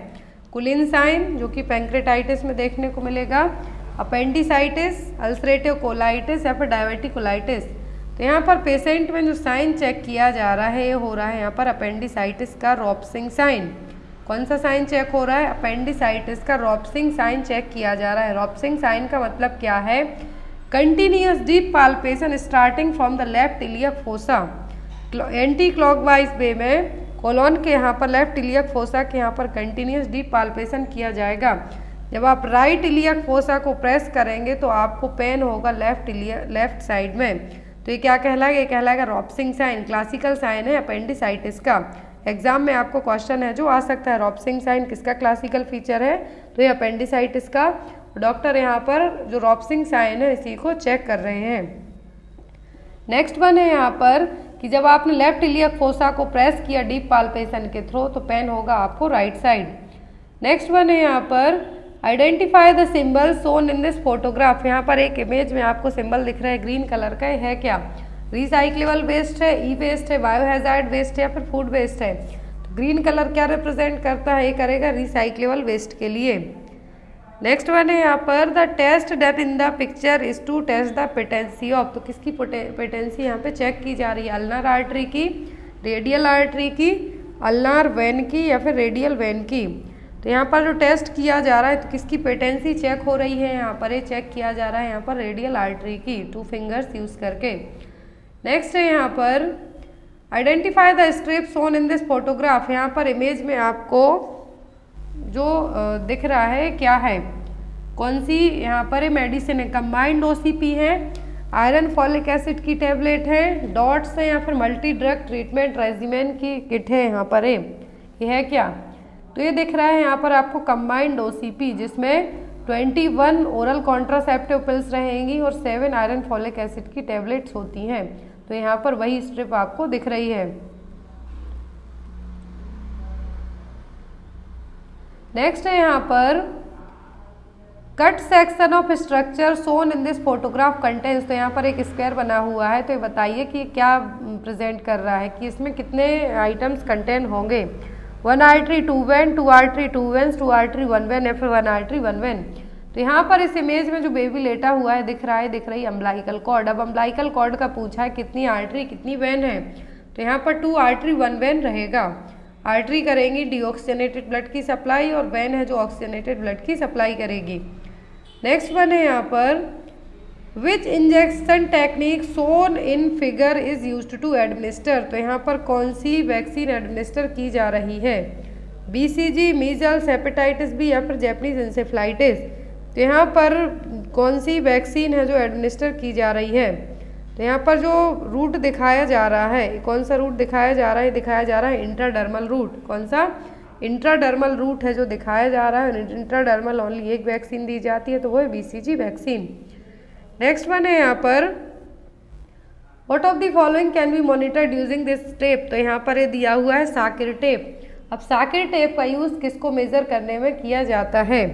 कुलिन साइन जो कि पैंक्रेटाइटिस में देखने को मिलेगा, अपेंडिसाइटिस, अल्सरेटिव कोलाइटिस या फिर डायवर्टिकुलाइटिस। तो यहाँ पर पेशेंट में जो साइन चेक किया जा रहा है ये हो रहा है यहाँ पर अपेंडिसाइटिस का रॉप्सिंग साइन। कौन सा साइन चेक हो रहा है, अपेंडिसाइटिस का रॉप्सिंग साइन चेक किया जा रहा है। रॉप्सिंग साइन का मतलब क्या है, continuous deep palpation starting from the left iliac fossa, anti clockwise way में कोलोन के यहाँ पर लेफ्ट इलियक फोसा के यहाँ पर कंटिन्यूअस डीप पाल्पेशन किया जाएगा। जब आप राइट इलियक फोसा को प्रेस करेंगे तो आपको पेन होगा लेफ्ट साइड में। तो ये क्या कहलाएगा, ये कहलाएगा रॉप्सिंग साइन, क्लासिकल साइन है अपेंडिसाइटिस का। एग्जाम में आपको क्वेश्चन है जो आ सकता है, रॉप्सिंग साइन किसका क्लासिकल फीचर है, तो ये अपेंडिसाइटिस का। डॉक्टर यहाँ पर जो रॉप्सिंग साइन है इसी को चेक कर रहे हैं। नेक्स्ट वन है यहाँ पर कि जब आपने लेफ्ट इलियक फोसा को प्रेस किया डीप पाल्पेशन के थ्रू तो पेन होगा आपको राइट साइड। नेक्स्ट वन है यहाँ पर, identify the symbol shown in this photograph. यहाँ पर एक इमेज में आपको सिंबल दिख रहा है ग्रीन कलर का, है क्या, रिसाइक्लेबल वेस्ट है, ई वेस्ट है, बायोहैजार्ड वेस्ट है या फिर फूड वेस्ट है। तो ग्रीन कलर क्या रिप्रेजेंट करता है, ये करेगा रिसाइक्लेबल वेस्ट के लिए। नेक्स्ट वन है यहाँ पर, the test date in the picture is to test the patency of. तो किसकी पेटेंसी यहाँ पे चेक की जा रही है, अल्नार आर्टरी की, रेडियल आर्टरी की, अल्नार वेन की या फिर रेडियल वेन की। तो यहाँ पर जो टेस्ट किया जा रहा है तो किसकी पेटेंसी चेक हो रही है, यहाँ पर ये चेक किया जा रहा है यहाँ पर रेडियल आर्टरी की, 2 फिंगर्स यूज करके। नेक्स्ट है यहाँ पर, identify the strip shown in this photograph. यहाँ पर इमेज में आपको जो दिख रहा है क्या है, कौन सी यहाँ पर मेडिसिन है, कंबाइंड ओसीपी है, आयरन फॉलिक एसिड की टेबलेट है, डॉट्स है या फिर मल्टी ड्रग ट्रीटमेंट रेजिमेन की किट है यहाँ पर ये है क्या। तो ये दिख रहा है यहाँ पर आपको कंबाइंड ओसीपी जिसमें 21 ओरल कॉन्ट्रासेप्टिव पिल्स रहेंगी और 7 आयरन फॉलिक एसिड की टेबलेट्स होती हैं। तो यहाँ पर वही स्ट्रिप आपको दिख रही है। नेक्स्ट है यहाँ पर, cut section of structure shown in this photograph contains. तो यहाँ पर एक स्क्वायर बना हुआ है, तो ये बताइए कि क्या प्रेजेंट कर रहा है, कि इसमें कितने आइटम्स कंटेन होंगे। 1 artery 2 when, 2 artery 2 veins, 2 artery 1 when या फिर 1 आर्टरी 1 वेन। तो यहाँ पर इस इमेज में जो बेबी लेटा हुआ है दिख रही अम्बलाइकल कॉर्ड। अब अम्बलाइकल कॉर्ड का पूछा है कितनी आर्टरी कितनी वेन है, तो यहाँ पर 2 आर्टरी 1 वेन रहेगा। आर्टरी करेंगी डीऑक्सीजनेटेड ब्लड की सप्लाई और वेन है जो ऑक्सीजनेटेड ब्लड की सप्लाई करेगी। नेक्स्ट वन है यहाँ पर, which injection technique shown in figure is used to administer. तो यहाँ पर कौन सी वैक्सीन एडमिनिस्टर की जा रही है, बीसीजी, मीजल्स, हेपेटाइटिस बी या फिर जैपनीज इंसेफ्लाइटिस। तो यहाँ पर कौन सी वैक्सीन है जो एडमिनिस्टर की जा रही है, तो यहाँ पर जो रूट दिखाया जा रहा है, कौन सा रूट दिखाया जा रहा है, दिखाया जा रहा है इंट्राडर्मल रूट। कौन सा, इंट्राडर्मल रूट है जो दिखाया जा रहा है। इंट्राडर्मल ओनली एक वैक्सीन दी जाती है तो वो है बीसीजी वैक्सीन। नेक्स्ट वन है यहाँ पर, what of the following can B monitored using this tape. तो यहाँ पर ये दिया हुआ है साकिर टेप। अब साकिर टेप का यूज़ किसको मेज़र करने में किया जाता है?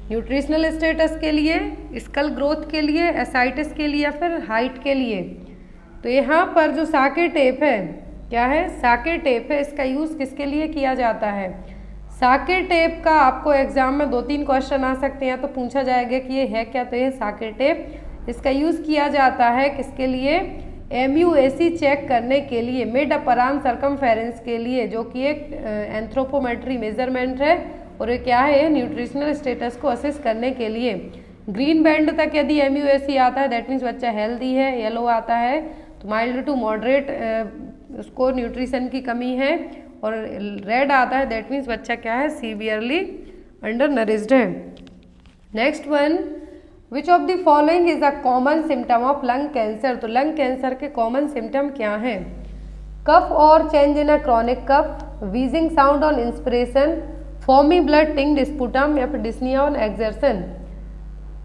न्यूट्रिशनल स्टेटस के लिए, स्कल ग्रोथ के लिए, एसाइटिस के लिए या फिर हाइट के लिए। तो यहाँ पर जो साकिर टेप है, क्या है? साकिर टेप है। इसका यूज़ किसके लिए किया जाता है? साकिर टेप का आपको एग्जाम में 2-3 क्वेश्चन आ सकते हैं, तो पूछा जाएगा कि ये है क्या, तो ये साकिर टेप। इसका यूज़ किया जाता है किसके लिए? MUAC चेक करने के लिए, मिड अपर आर्म सर्कमफेरेंस के लिए, जो कि एक एंथ्रोपोमेट्री मेजरमेंट है और ये क्या है? न्यूट्रिशनल स्टेटस को असेस करने के लिए। ग्रीन बैंड तक यदि MUAC आता है दैट मीन्स बच्चा हेल्दी है, येलो आता है तो माइल्ड टू मॉडरेट उसको न्यूट्रिशन की कमी है, और रेड आता है दैट मीन्स बच्चा क्या है? सीवियरली अंडर नरिश्ड है। Next one, which of the following is a common symptom of lung cancer? तो लंग कैंसर के कॉमन सिम्टम क्या हैं? कफ और change in a chronic cough, wheezing sound on inspiration, foamy blood tinged sputum या फिर dyspnoea on exertion.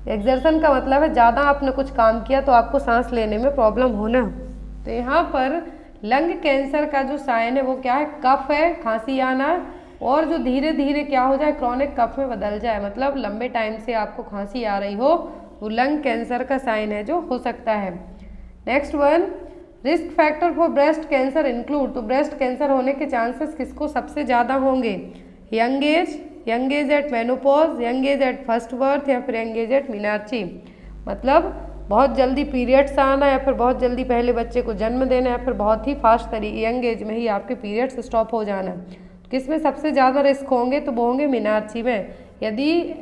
Exertion का मतलब है ज़्यादा आपने कुछ काम किया तो आपको सांस लेने में प्रॉब्लम होना। तो यहाँ पर लंग कैंसर का जो साइन है वो क्या है? कफ है, खांसी आना, और जो धीरे धीरे क्या हो जाए? क्रॉनिक कफ में बदल जाए, मतलब लंबे टाइम से आपको खांसी आ रही हो, वो लंग कैंसर का साइन है जो हो सकता है। Next one, risk factor for breast cancer include. तो ब्रेस्ट कैंसर होने के चांसेस किसको सबसे ज़्यादा होंगे? Young age at menopause, young age at first birth या फिर यंग एज एट मीनार्ची। मतलब बहुत जल्दी पीरियड्स आना या फिर बहुत जल्दी पहले बच्चे को जन्म देना या फिर बहुत ही फास्ट तरीके यंग एज में ही आपके पीरियड्स स्टॉप हो जाना। किस में सबसे ज़्यादा रिस्क होंगे? तो वो होंगे मीनार्ची में। यदि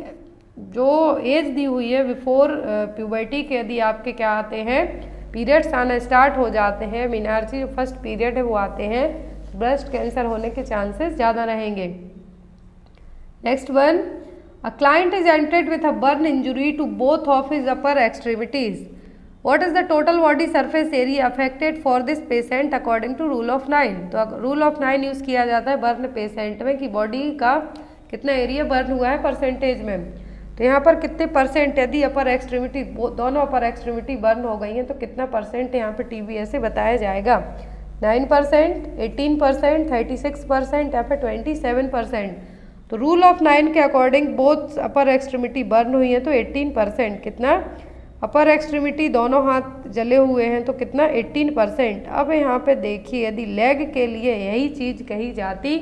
जो एज दी हुई है बिफोर प्यूबर्टी के, यदि आपके क्या आते हैं? पीरियड्स आना स्टार्ट हो जाते हैं, मीनार्ची जो फर्स्ट पीरियड है वो आते हैं, ब्रेस्ट कैंसर होने के चांसेस ज़्यादा रहेंगे। Next one, a client is entered with a burn injury to both of his upper extremities. What is the total body surface area affected for this patient according to rule of 9? तो rule of 9 use किया जाता है burn patient में कि body का कितना area burn हुआ है परसेंटेज में। तो यहाँ पर कितने परसेंट, यदि अपर एक्सट्रीमिटी दोनों अपर एक्सट्रीमिटी बर्न हो गई हैं तो कितना परसेंट यहाँ पर TBS से बताया जाएगा? 9%, 18%, 36% या फिर 27%। तो रूल ऑफ 9 के अकॉर्डिंग बोथ अपर एक्सट्रीमिटी बर्न हुई है तो 18%। कितना? अपर एक्सट्रीमिटी दोनों हाथ जले हुए हैं तो कितना? 18%। अब यहाँ पे देखिए, यदि लेग के लिए यही चीज़ कही जाती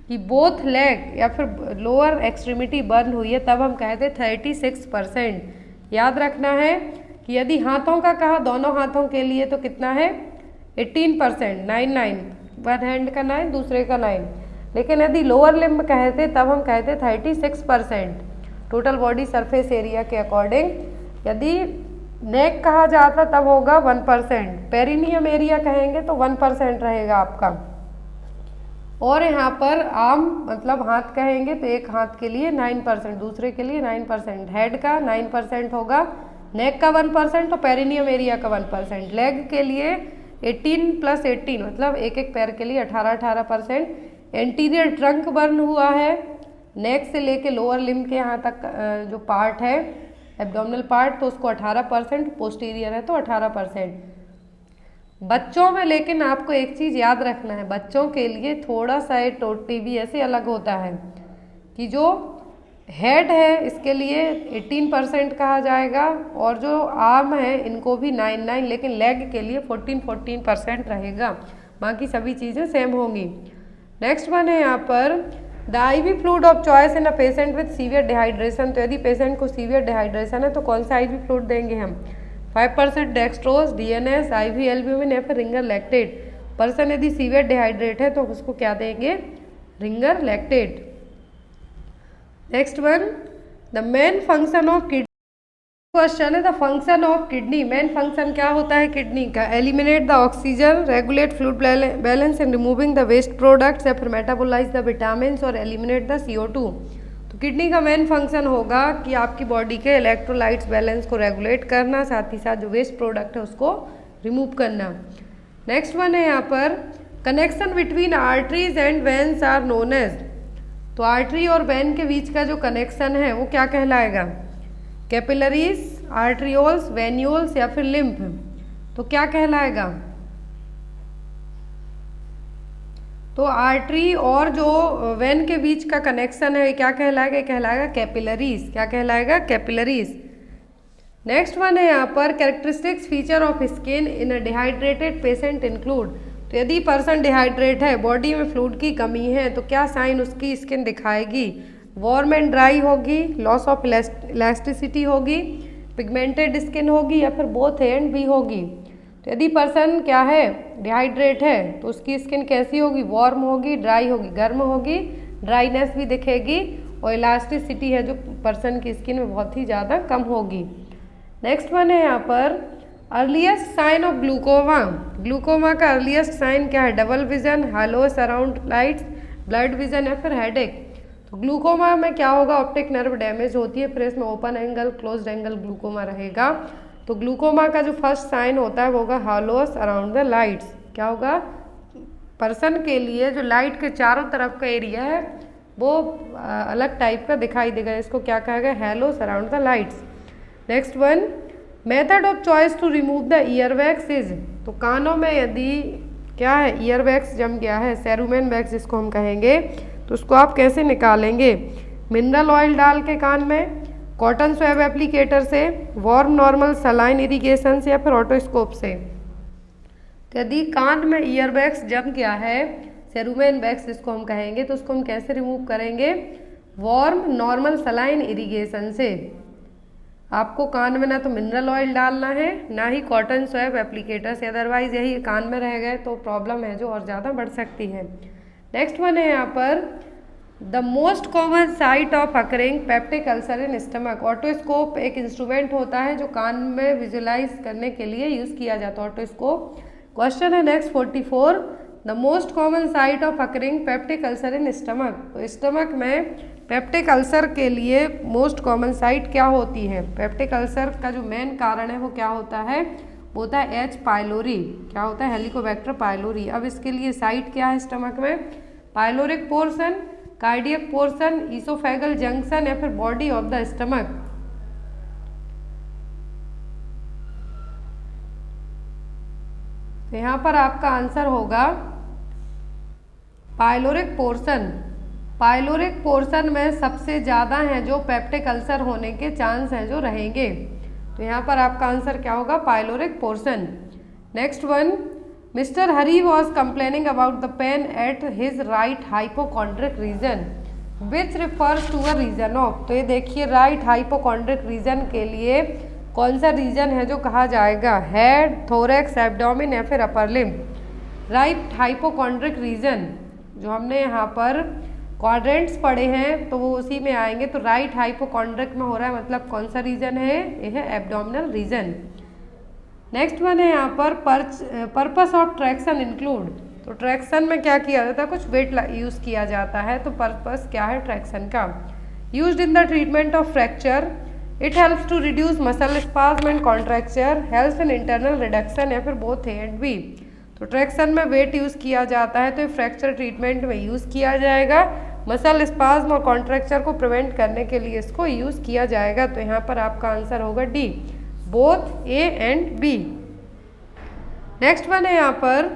कि बोथ लेग या फिर लोअर एक्सट्रीमिटी बर्न हुई है तब हम कहते 36%। याद रखना है कि यदि हाथों का कहा दोनों हाथों के लिए तो कितना है? 18%, 9, वन हैंड का 9 दूसरे का 9। लेकिन यदि लोअर लिम्ब कहते तब हम कहते 36% टोटल बॉडी सरफेस एरिया के अकॉर्डिंग। यदि नेक कहा जाता तब होगा 1%, पेरिनियम एरिया कहेंगे तो 1% रहेगा आपका। और यहाँ पर आर्म मतलब हाथ कहेंगे तो एक हाथ के लिए 9%, दूसरे के लिए 9%, हेड का 9% होगा, नेक का 1% और पेरिनियम एरिया का 1%। लेग के लिए 18 + 18 मतलब एक एक पैर के लिए 18%। एंटीरियर ट्रंक बर्न हुआ है, नेक से लेके लोअर लिम्ब के यहाँ तक जो पार्ट है एब्डोमिनल पार्ट तो उसको 18%, पोस्टीरियर है तो 18%। बच्चों में लेकिन आपको एक चीज़ याद रखना है, बच्चों के लिए थोड़ा सा TBS से अलग होता है कि जो हेड है इसके लिए 18% कहा जाएगा और जो आर्म है इनको भी 9, लेकिन लेग के लिए 14% रहेगा, बाकी सभी चीज़ें सेम होंगी। नेक्स्ट वन है यहाँ पर the IV fluid of choice in a patient with severe dehydration. तो यदि पेशेंट को सीवियर डिहाइड्रेशन है तो कौन सा IV फ्लूइड देंगे हम? 5% डेक्सट्रोज, DNS, IV एल्ब्यूमिन या फिर रिंगर लैक्टेट। पर्सन यदि सीवियर डिहाइड्रेट है तो उसको क्या देंगे? Ringer lactate. Next one, the main function of kidney. Question है the function of kidney. Main function क्या होता है किडनी का? Eliminate the oxygen, regulate fluid balance and removing the waste products या फिर मेटाबोलाइज द विटामिन और eliminate the CO2। तो kidney का मेन फंक्शन होगा कि आपकी बॉडी के इलेक्ट्रोलाइट्स बैलेंस को रेगुलेट करना, साथ ही साथ जो वेस्ट प्रोडक्ट है उसको रिमूव करना। नेक्स्ट वन है यहाँ पर connection between arteries and veins are known as. तो आर्टरी और वेन के बीच का जो कनेक्शन है वो क्या कहलाएगा? कैपिलरीज, आर्ट्रियोल्स, वेन्यूल्स या फिर लिम्फ। तो क्या कहलाएगा? तो आर्टरी और जो वेन के बीच का कनेक्शन है क्या कहलाएगा? कहलाएगा कैपिलरीज। क्या कहलाएगा? कैपिलरीज। नेक्स्ट वन है यहाँ पर characteristics feature of skin in a dehydrated patient include. तो यदि पर्सन डिहाइड्रेट है, बॉडी में फ्लूइड की कमी है, तो क्या साइन उसकी स्किन दिखाएगी? वार्म एंड ड्राई होगी, लॉस ऑफ इलास्टिसिटी होगी, पिगमेंटेड स्किन होगी, या फिर बोथ एंड भी होगी। तो यदि पर्सन क्या है? डिहाइड्रेट है, तो उसकी स्किन कैसी होगी? वार्म होगी, ड्राई होगी, गर्म होगी, ड्राइनेस भी दिखेगी, और इलास्टिसिटी है जो पर्सन की स्किन में बहुत ही ज़्यादा कम होगी। नेक्स्ट वन है यहाँ पर earliest sign of glaucoma. Glaucoma का अर्लीस्ट साइन क्या है? Double vision, halos around lights, blurred vision, या फिर हेडेक। तो ग्लूकोमा में क्या होगा? ऑप्टिक नर्व डैमेज होती है, फिर इसमें open angle closed angle glaucoma रहेगा। तो ग्लूकोमा का जो फर्स्ट साइन होता है वो होगा हालोस अराउंड द लाइट्स। क्या होगा? पर्सन के लिए जो लाइट के चारों तरफ का एरिया है वो अलग टाइप का दिखाई देगा, इसको क्या कहेगा? Halos around the lights. Next one method of choice to remove the earwax is. तो कानों में यदि क्या है? ईयरवैक्स जम गया है, सेरुमेन वैक्स जिसको हम कहेंगे, तो उसको आप कैसे निकालेंगे? मिनरल ऑयल डाल के कान में, कॉटन स्वैब एप्लीकेटर से, वार्म नॉर्मल सलाइन इरिगेशन से, या फिर ऑटोस्कोप से। तो यदि कान में ईयरवैक्स जम गया है, सेरुमेन वैक्स जिसको हम कहेंगे, तो उसको हम कैसे रिमूव करेंगे? वार्म नॉर्मल सलाइन इरिगेशन से। आपको कान में ना तो मिनरल ऑयल डालना है, ना ही कॉटन स्वैब एप्लीकेटर से, अदरवाइज यही कान में रह गए तो प्रॉब्लम है जो और ज़्यादा बढ़ सकती है। नेक्स्ट वन है यहाँ पर the most common site of occurring peptic ulcer in stomach. Otoscope एक इंस्ट्रूमेंट होता है जो कान में विजुलाइज करने के लिए यूज़ किया जाता है, ऑटोस्कोप। क्वेश्चन है next 44 the most common site of occurring peptic ulcer in stomach. तो स्टमक में पेप्टिक अल्सर के लिए मोस्ट कॉमन साइट क्या होती है? पेप्टिक अल्सर का जो मेन कारण है वो क्या होता है? वो होता है एच पाइलोरी। क्या होता है? Helicobacter pylori. अब इसके लिए साइट क्या है स्टमक में? Pyloric portion, cardiac portion, oesophageal junction, या फिर बॉडी ऑफ द स्टमक। तो यहाँ पर आपका आंसर होगा पाइलोरिक पोर्शन। पाइलोरिक पोर्शन में सबसे ज़्यादा हैं जो पेप्टिक अल्सर होने के चांस हैं जो रहेंगे। तो यहाँ पर आपका आंसर क्या होगा? Pyloric portion. Next one mister Hari was complaining about the pain at his right hypochondriac region which refers to a region of. तो ये देखिए राइट हाइपोकॉन्ड्रिक रीजन के लिए कौन सा रीजन है जो कहा जाएगा? हेड, थोरैक्स, एब्डोमेन, या फिर upper limb. Right hypochondriac region जो हमने यहाँ पर क्वाड्रेंट्स पढ़े हैं तो वो उसी में आएंगे। तो राइट हाइपोकॉन्ड्रिक में हो रहा है, मतलब कौन सा रीजन है? ये है एब्डोमिनल रीजन। नेक्स्ट वन है यहाँ पर पर्पस ऑफ ट्रैक्शन इंक्लूड। तो ट्रैक्शन में क्या किया जाता है? कुछ वेट यूज़ किया जाता है। तो पर्पस क्या है ट्रैक्शन का? Used in the treatment of fracture, it helps to reduce muscle spasm and contracture, helps in internal reduction, या फिर बोथ ए एंड बी। तो ट्रैक्शन में वेट यूज़ किया जाता है, तो ये फ्रैक्चर ट्रीटमेंट में यूज़ किया जाएगा। मसल स्पाज्म और कॉन्ट्रैक्चर को प्रिवेंट करने के लिए इसको यूज़ किया जाएगा। तो यहाँ पर आपका आंसर होगा D, both A and B. Next one है यहाँ पर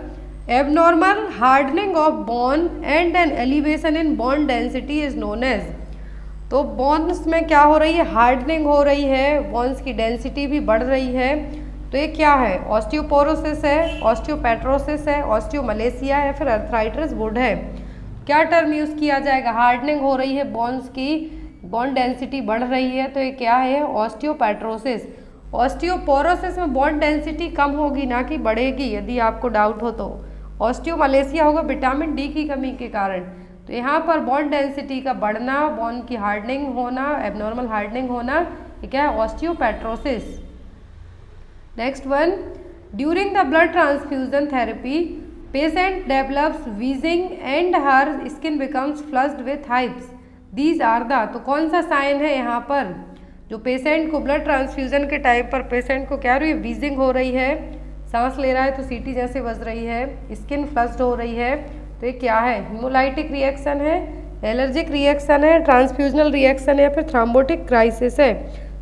abnormal hardening of bone and an elevation in bone density is known as. तो बोन्स में क्या हो रही है? हार्डनिंग हो रही है, बोन्स की डेंसिटी भी बढ़ रही है। तो ये क्या है? ऑस्टियोपोरोसिस है, ऑस्टियोपेट्रोसिस है, ऑस्टियोमलेशिया है, फिर अर्थराइटिस वुड है। क्या टर्म यूज़ किया जाएगा? हार्डनिंग हो रही है, बोन्स की बोन डेंसिटी बढ़ रही है, तो ये क्या है? ऑस्टियोपेट्रोसिस। ऑस्टियोपोरोसिस में बोन डेंसिटी कम होगी ना कि बढ़ेगी, यदि आपको डाउट हो तो। ऑस्टियोमलेशिया होगा विटामिन डी की कमी के कारण। तो यहाँ पर बोन डेंसिटी का बढ़ना, बोन की हार्डनिंग होना, एबनॉर्मल हार्डनिंग होना, ये क्या है? Osteopetrosis. Next one during the blood transfusion therapy patient develops wheezing and her skin becomes flushed with hives, these are the. तो कौन सा साइन है यहाँ पर? जो पेशेंट को ब्लड ट्रांसफ्यूजन के टाइम पर पेशेंट को क्या हो रही है? वीजिंग हो रही है, सांस ले रहा है तो सीटी जैसे बज रही है, स्किन फ्लश्ड हो रही है। तो ये क्या है? हीमोलाइटिक रिएक्शन है, एलर्जिक रिएक्शन है, ट्रांसफ्यूजनल रिएक्शन है, या फिर थ्रोम्बोटिक क्राइसिस है।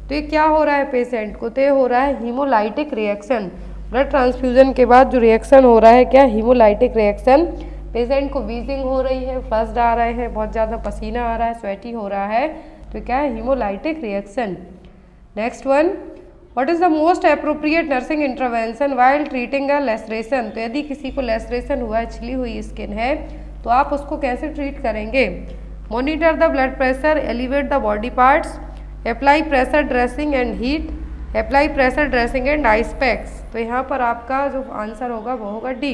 तो ये क्या हो रहा है पेशेंट को? तो ये हो रहा है हीमोलाइटिक रिएक्शन। ब्लड ट्रांसफ्यूजन के बाद जो रिएक्शन हो रहा है क्या? Haemolytic reaction. पेशेंट को वीजिंग हो रही है, फ्लश्ड आ रहे हैं, बहुत ज़्यादा पसीना आ रहा है, स्वेटी हो रहा है, तो क्या है, haemolytic reaction. Next one, what is the most appropriate nursing intervention while treating a laceration. तो यदि किसी को लेसरेशन हुआ है, छिली हुई स्किन है, तो आप उसको कैसे ट्रीट करेंगे? Monitor the blood pressure, elevate the body parts, apply pressure dressing and heat, apply pressure dressing and ice packs. तो यहाँ पर आपका जो आंसर होगा वो होगा डी।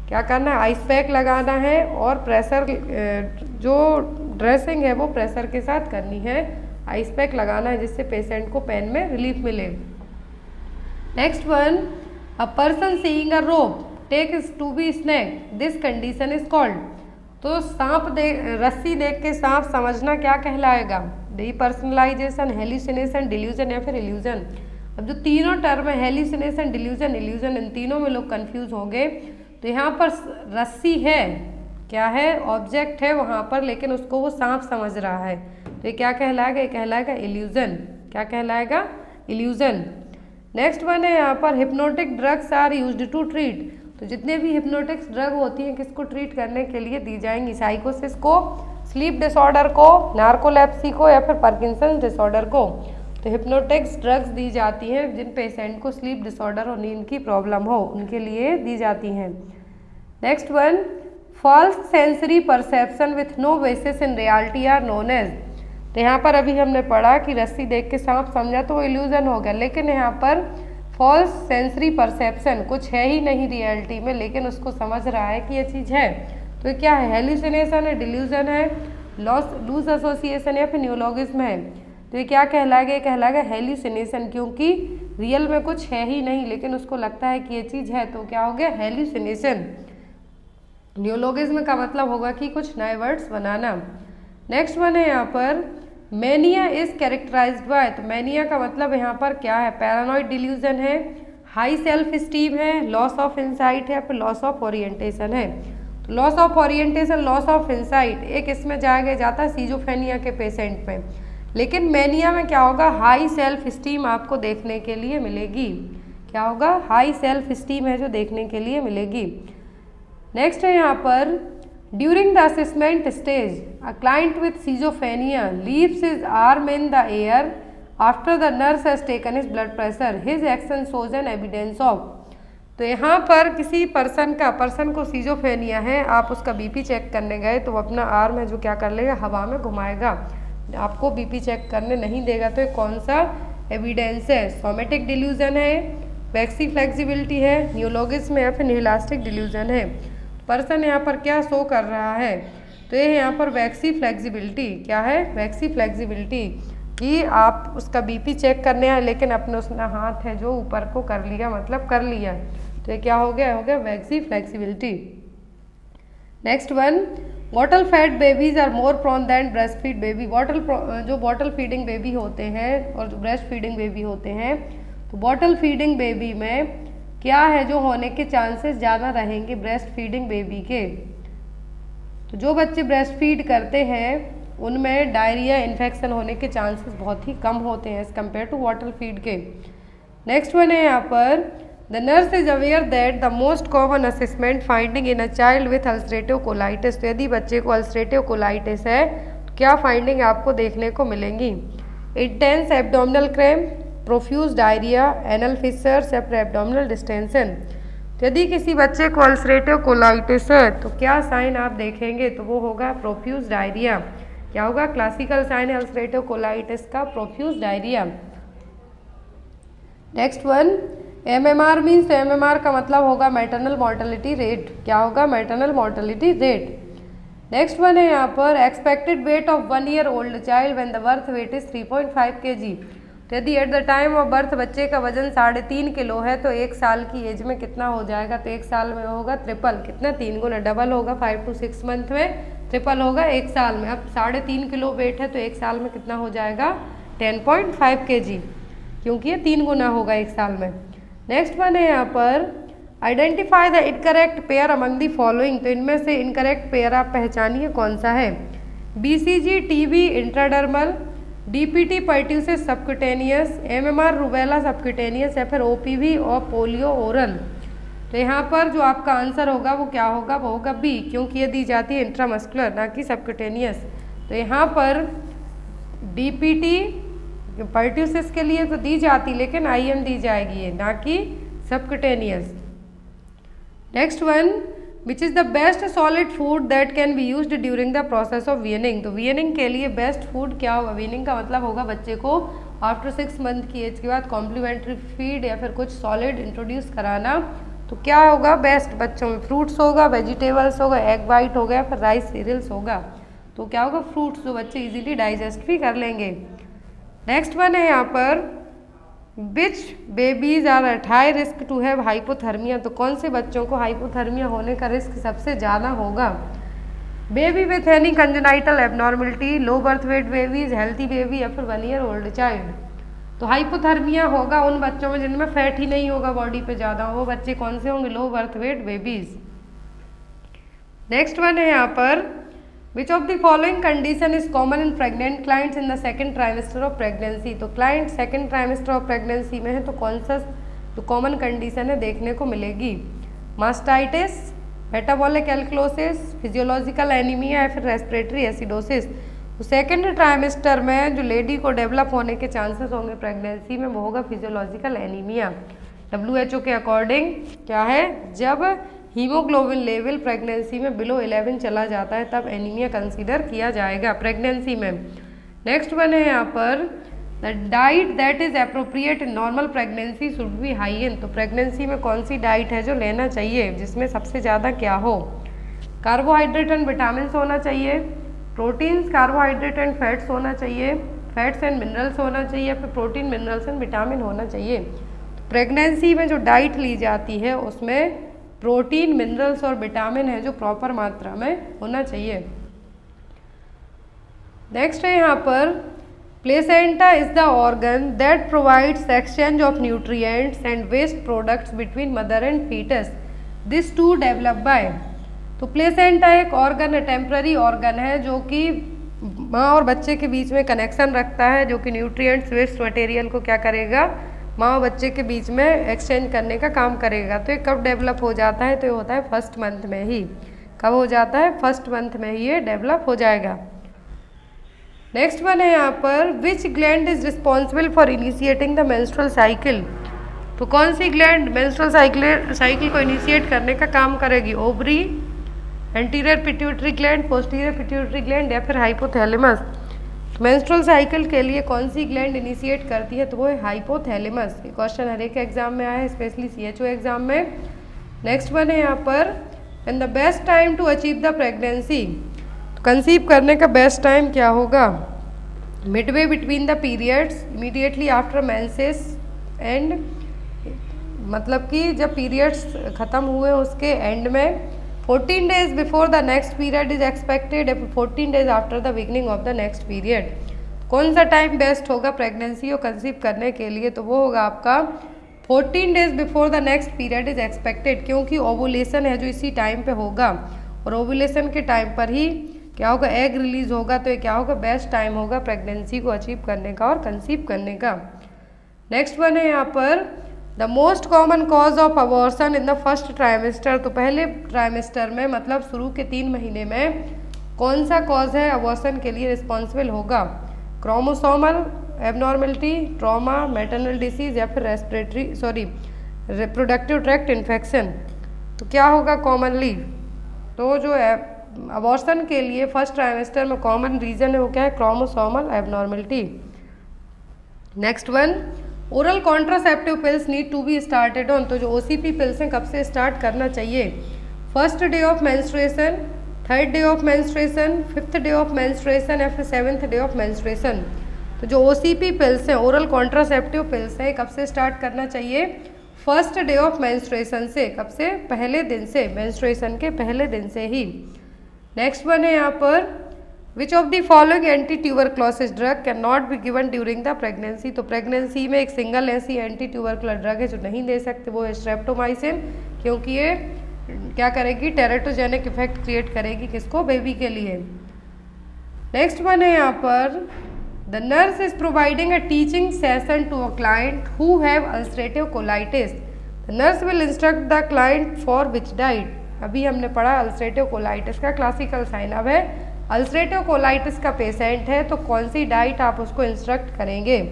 क्या करना है? आइस पैक लगाना है और प्रेशर जो ड्रेसिंग है वो प्रेशर के साथ करनी है, आइस पैक लगाना है जिससे पेशेंट को पेन में रिलीफ मिले। Next one, a person seeing a rope takes to be snake, this condition is called. तो रस्सी देख के सांप समझना क्या कहलाएगा? डीपर्सनलाइजेशन, हेल्यूसिनेशन, डिल्यूजन या फिर इल्यूजन। अब जो तीनों टर्म है, हेल्यूसिनेशन, डिल्यूजन, इल्यूजन, इन तीनों में लोग कंफ्यूज होंगे। तो यहाँ पर रस्सी है, क्या है? ऑब्जेक्ट है वहाँ पर, लेकिन उसको वो सांप समझ रहा है, तो ये क्या कहलाएगा? ये कहलाएगा इल्यूजन। क्या कहलाएगा? इल्यूजन। नेक्स्ट वन है यहाँ पर, hypnotic drugs are used to treat. तो जितने भी हिप्नोटिक्स ड्रग होती हैं किसको ट्रीट करने के लिए दी जाएंगी? साइकोसिस को, स्लीप डिसऑर्डर को, नार्कोलेप्सी को या फिर पार्किंसन डिसऑर्डर को। तो हिप्नोटिक्स ड्रग्स दी जाती हैं जिन पेशेंट को स्लीप डिसऑर्डर और नींद की प्रॉब्लम हो उनके लिए दी जाती हैं। Next one, false sensory perception with no basis in reality are known as. तो यहाँ पर अभी हमने पढ़ा कि रस्सी देख के सांप समझा तो वो इल्यूजन हो गया, लेकिन यहाँ पर फॉल्स सेंसरी परसेप्शन, कुछ है ही नहीं रियलिटी में लेकिन उसको समझ रहा है कि ये चीज़ है, तो ये क्या है? हेल्यूसिनेशन है, डिल्यूजन है, लूज एसोसिएशन या फिर न्यूरोलॉजिज्म है। तो ये क्या कहलाएगा? ये कहलाएगा हेल्यूसिनेशन, क्योंकि रियल में कुछ है ही नहीं लेकिन उसको लगता है कि ये चीज़ है, तो क्या हो गया? हेल्यूसिनेशन। न्यूरोलॉजिज्म का मतलब होगा कि कुछ नए वर्ड्स बनाना। नेक्स्ट वन है यहाँ पर, मैनिया इज कैरेक्टराइज्ड बाय। तो मैनिया का मतलब यहाँ पर क्या है? पैरानॉइड डिल्यूजन है, हाई सेल्फ स्टीम है, लॉस ऑफ इंसाइट है, फिर लॉस ऑफ ओरिएंटेशन है। तो loss of orientation, loss of insight एक इसमें जाता है सीजोफ्रेनिया के पेशेंट में, लेकिन मैनिया में क्या होगा? हाई सेल्फ स्टीम आपको देखने के लिए मिलेगी। क्या होगा? हाई सेल्फ स्टीम है जो देखने के लिए मिलेगी। नेक्स्ट है यहाँ पर, during the assessment stage a client with schizophrenia leaves his arm in the air after the nurse has taken his blood pressure, his action shows an evidence of. तो यहाँ पर किसी पर्सन को सीजोफ्रेनिया है, आप उसका बीपी चेक करने गए तो वो अपना आर्म है जो क्या कर लेगा? हवा में घुमाएगा, आपको बीपी चेक करने नहीं देगा। तो ये कौन सा एविडेंस है? सोमेटिक डिल्यूजन है, वैक्सी फ्लेक्सिबिलिटी है, न्यूरोलॉजिज्म या फिर न्यूलास्टिक डिल्यूजन है। पर्सन यहाँ पर क्या शो कर रहा है? तो ये यहाँ पर वैक्सी फ्लेक्सिबिलिटी। क्या है? वैक्सी फ्लेक्सिबिलिटी, कि आप उसका बीपी चेक करने आए लेकिन अपने उसने हाथ है जो ऊपर को कर लिया, मतलब कर लिया, तो ये क्या हो गया? हो गया waxy flexibility. Next one, bottle fed babies are more prone than breast feed baby. जो बॉटल फीडिंग बेबी होते हैं और जो ब्रेस्ट फीडिंग बेबी होते हैं, तो बॉटल फीडिंग बेबी में क्या है जो होने के चांसेस ज़्यादा रहेंगे ब्रेस्ट फीडिंग बेबी के? तो जो बच्चे ब्रेस्ट फीड करते हैं उनमें डायरिया इन्फेक्शन होने के चांसेस बहुत ही कम होते हैं as compare to bottle feed के। नेक्स्ट वन है यहाँ पर, the nurse is aware that the most common assessment finding in a child with ulcerative colitis. तो यदि बच्चे को अल्सरेटिव कोलाइटिस है तो क्या फाइंडिंग आपको देखने को मिलेंगी? Intense abdominal cramp, profuse diarrhoea, anal fissures या फिर एब्डोमिनल डिस्टेंशन। तो यदि किसी बच्चे को अल्सरेटिव कोलाइटिस है तो क्या साइन आप देखेंगे? तो वो होगा प्रोफ्यूज डायरिया। क्या होगा? क्लासिकल साइन है अल्सरेटिव कोलाइटिस का profuse diarrhoea. Next one, MMR means, तो MMR का मतलब होगा मैटरनल मॉर्टेलिटी रेट। क्या होगा? Maternal mortality rate. Next one है यहाँ पर, expected weight of 1 year old child when the birth weight is 3.5 kg। तो यदि at the time of birth बच्चे का वजन 3.5 किलो है तो 1 साल की एज में कितना हो जाएगा? तो 1 साल में होगा ट्रिपल, कितना? 3 गुना, डबल होगा 5 to 6 मंथ में, ट्रिपल होगा 1 साल में। अब 3.5 किलो वेट है तो 1 साल में कितना हो जाएगा? 10.5 kg, क्योंकि ये 3 गुना होगा 1 साल में। नेक्स्ट वन है यहाँ पर, identify the incorrect pair among the following. तो इनमें से इनकरेक्ट पेयर आप पहचानिए कौन सा है? BCG TB intradermal, DPT pertussis subcutaneous, MMR rubella subcutaneous या फिर OPV और पोलियो ओरल। तो यहाँ पर जो आपका आंसर होगा वो क्या होगा, वो होगा बी, क्योंकि ये दी जाती है इंट्रामस्कुलर ना कि सबक्यूटेनियस। तो यहाँ पर डीपीटी पर्ट्यूसिस के लिए तो दी जाती, लेकिन आईएम दी जाएगी ये, ना कि subcutaneous. Next one, which is the best solid food that can be used during the process of weaning. तो वीनिंग के लिए बेस्ट फूड क्या होगा, वीनिंग का मतलब होगा बच्चे को आफ्टर 6 मंथ की एज के बाद कॉम्प्लीमेंट्री फीड या फिर कुछ सॉलिड इंट्रोड्यूस कराना। तो क्या होगा बेस्ट बच्चों में, फ्रूट्स होगा, वेजिटेबल्स होगा, एग वाइट हो गया, फिर राइस सीरियल्स होगा। तो क्या होगा, फ्रूट्स, जो बच्चे इजीली डाइजेस्ट भी कर लेंगे। नेक्स्ट वन है यहाँ पर, which babies are at high risk to have hypothermia. तो कौन से बच्चों को हाइपोथर्मिया होने का रिस्क सबसे ज़्यादा होगा, baby with any congenital abnormality, low birth weight babies, healthy baby या फिर 1 ईयर ओल्ड चाइल्ड। तो हाइपोथर्मिया होगा उन बच्चों में जिनमें फैट ही नहीं होगा बॉडी पे ज़्यादा, वो बच्चे कौन से होंगे, low birth weight babies. Next one है यहाँ पर, which of the following condition is common in pregnant clients in the second trimester of pregnancy. तो client second trimester of pregnancy में है तो कौन सा जो कॉमन कंडीशन है देखने को मिलेगी, mastitis, metabolic alkalosis, physiological anaemia या फिर रेस्पिरेटरी एसिडोसिस। तो सेकेंड ट्राइमेस्टर में जो लेडी को डेवलप होने के चांसेस होंगे प्रेगनेंसी में वो होगा फिजियोलॉजिकल एनीमिया। WHO के अकॉर्डिंग क्या है, जब हीमोग्लोबिन लेवल प्रेगनेंसी में बिलो 11 चला जाता है तब एनीमिया कंसीडर किया जाएगा प्रेगनेंसी में। नेक्स्ट वन है यहाँ पर, the diet that is appropriate in normal pregnancy should be high in. तो प्रेगनेंसी में कौन सी डाइट है जो लेना चाहिए जिसमें सबसे ज़्यादा क्या हो, कार्बोहाइड्रेट एंड विटामिन होना चाहिए, प्रोटीन्स, कार्बोहाइड्रेट एंड फैट्स होना चाहिए, फैट्स एंड मिनरल्स होना चाहिए, फिर प्रोटीन, मिनरल्स एंड विटामिन होना चाहिए। तो प्रेगनेंसी में जो डाइट ली जाती है उसमें प्रोटीन, मिनरल्स और विटामिन है जो प्रॉपर मात्रा में होना चाहिए। नेक्स्ट है यहाँ पर, placenta is the organ that provides exchange of nutrients and waste products between mother and foetus, this to develop by. तो प्लेसेंटा एक ऑर्गन है, टेम्पररी ऑर्गन है जो कि माँ और बच्चे के बीच में कनेक्शन रखता है, जो कि न्यूट्रिएंट्स, वेस्ट मटेरियल को क्या करेगा, माँ और बच्चे के बीच में एक्सचेंज करने का काम करेगा। तो ये कब डेवलप हो जाता है, तो ये होता है फर्स्ट मंथ में ही। कब हो जाता है, फर्स्ट मंथ में ही ये डेवलप हो जाएगा। नेक्स्ट वन है यहाँ पर, विच gland is responsible for initiating the menstrual cycle. तो कौन सी ग्लैंड मेंस्ट्रुअल साइकिल को इनिशिएट करने का काम करेगी, ovary, anterior pituitary gland, posterior pituitary gland या फिर हाइपोथैलेमस। मेंस्ट्रुअल साइकिल के लिए कौन सी ग्लैंड इनिशिएट करती है, तो वो है हाइपोथैलेमस। ये क्वेश्चन हर एक एग्जाम में आया है, स्पेशली CHO एग्जाम में। नेक्स्ट वन है यहाँ पर, and the best time to achieve the pregnancy. तो कंसीव करने का बेस्ट टाइम क्या होगा, midway between the periods, immediately after menses end, मतलब कि जब पीरियड्स खत्म हुए उसके एंड में, 14 days before the next period is expected, 14 days after the beginning of the next period. कौन सा टाइम बेस्ट होगा प्रेगनेंसी को कंसीव करने के लिए, तो वो होगा आपका 14 days before the next period is expected, क्योंकि ओवुलेशन है जो इसी टाइम पे होगा और ओवुलेशन के टाइम पर ही क्या होगा, एग रिलीज होगा। तो ये क्या होगा, बेस्ट टाइम होगा प्रेगनेंसी को अचीव करने का और कंसीव करने का। नेक्स्ट वन है यहाँ पर, the most common cause of abortion in the first trimester. तो पहले ट्राइमेस्टर में मतलब शुरू के 3 महीने में कौन सा कॉज है अबॉर्शन के लिए रिस्पॉन्सिबल होगा, chromosomal abnormality, trauma, maternal disease या फिर रिप्रोडक्टिव ट्रैक्ट इन्फेक्शन। तो क्या होगा कॉमनली, तो जो अबॉर्शन के लिए फर्स्ट ट्राइमेस्टर में कॉमन रीजन है वो क्या है, chromosomal abnormality. Next one, oral contraceptive pills need to be started on. तो जो OCP पिल्स हैं कब से स्टार्ट करना चाहिए, first day of menstruation, third day of menstruation, fifth day of menstruation या फिर 7th डे ऑफ मेंस्ट्रुएशन। तो जो OCP पिल्स हैं, ओरल कॉन्ट्रासेप्टिव पिल्स हैं, कब से स्टार्ट करना चाहिए, फर्स्ट डे ऑफ मेंस्ट्रुएशन से। कब से, पहले दिन से, मेंस्ट्रुएशन के पहले दिन से ही। नेक्स्ट वन है यहाँ पर, which of the following anti tuberculosis drug can not be given during the pregnancy. तो प्रेगनेंसी में एक सिंगल ऐसी एंटी ट्यूबरकुलर ड्रग है जो नहीं दे सकते, वो है स्ट्रेप्टोमाइसिन, क्योंकि ये क्या करेगी, टेरेटोजेनिक इफेक्ट क्रिएट करेगी, किसको, बेबी के लिए। नेक्स्ट वन है यहाँ पर, the nurse is providing a teaching session to a client who have ulcerative colitis. The nurse will instruct the client for which diet. अभी हमने पढ़ा अल्सरेटिव कोलाइटिस का क्लासिकल साइन। अब है अल्सरेटिव कोलाइटिस का पेशेंट है तो कौन सी डाइट आप उसको इंस्ट्रक्ट करेंगे।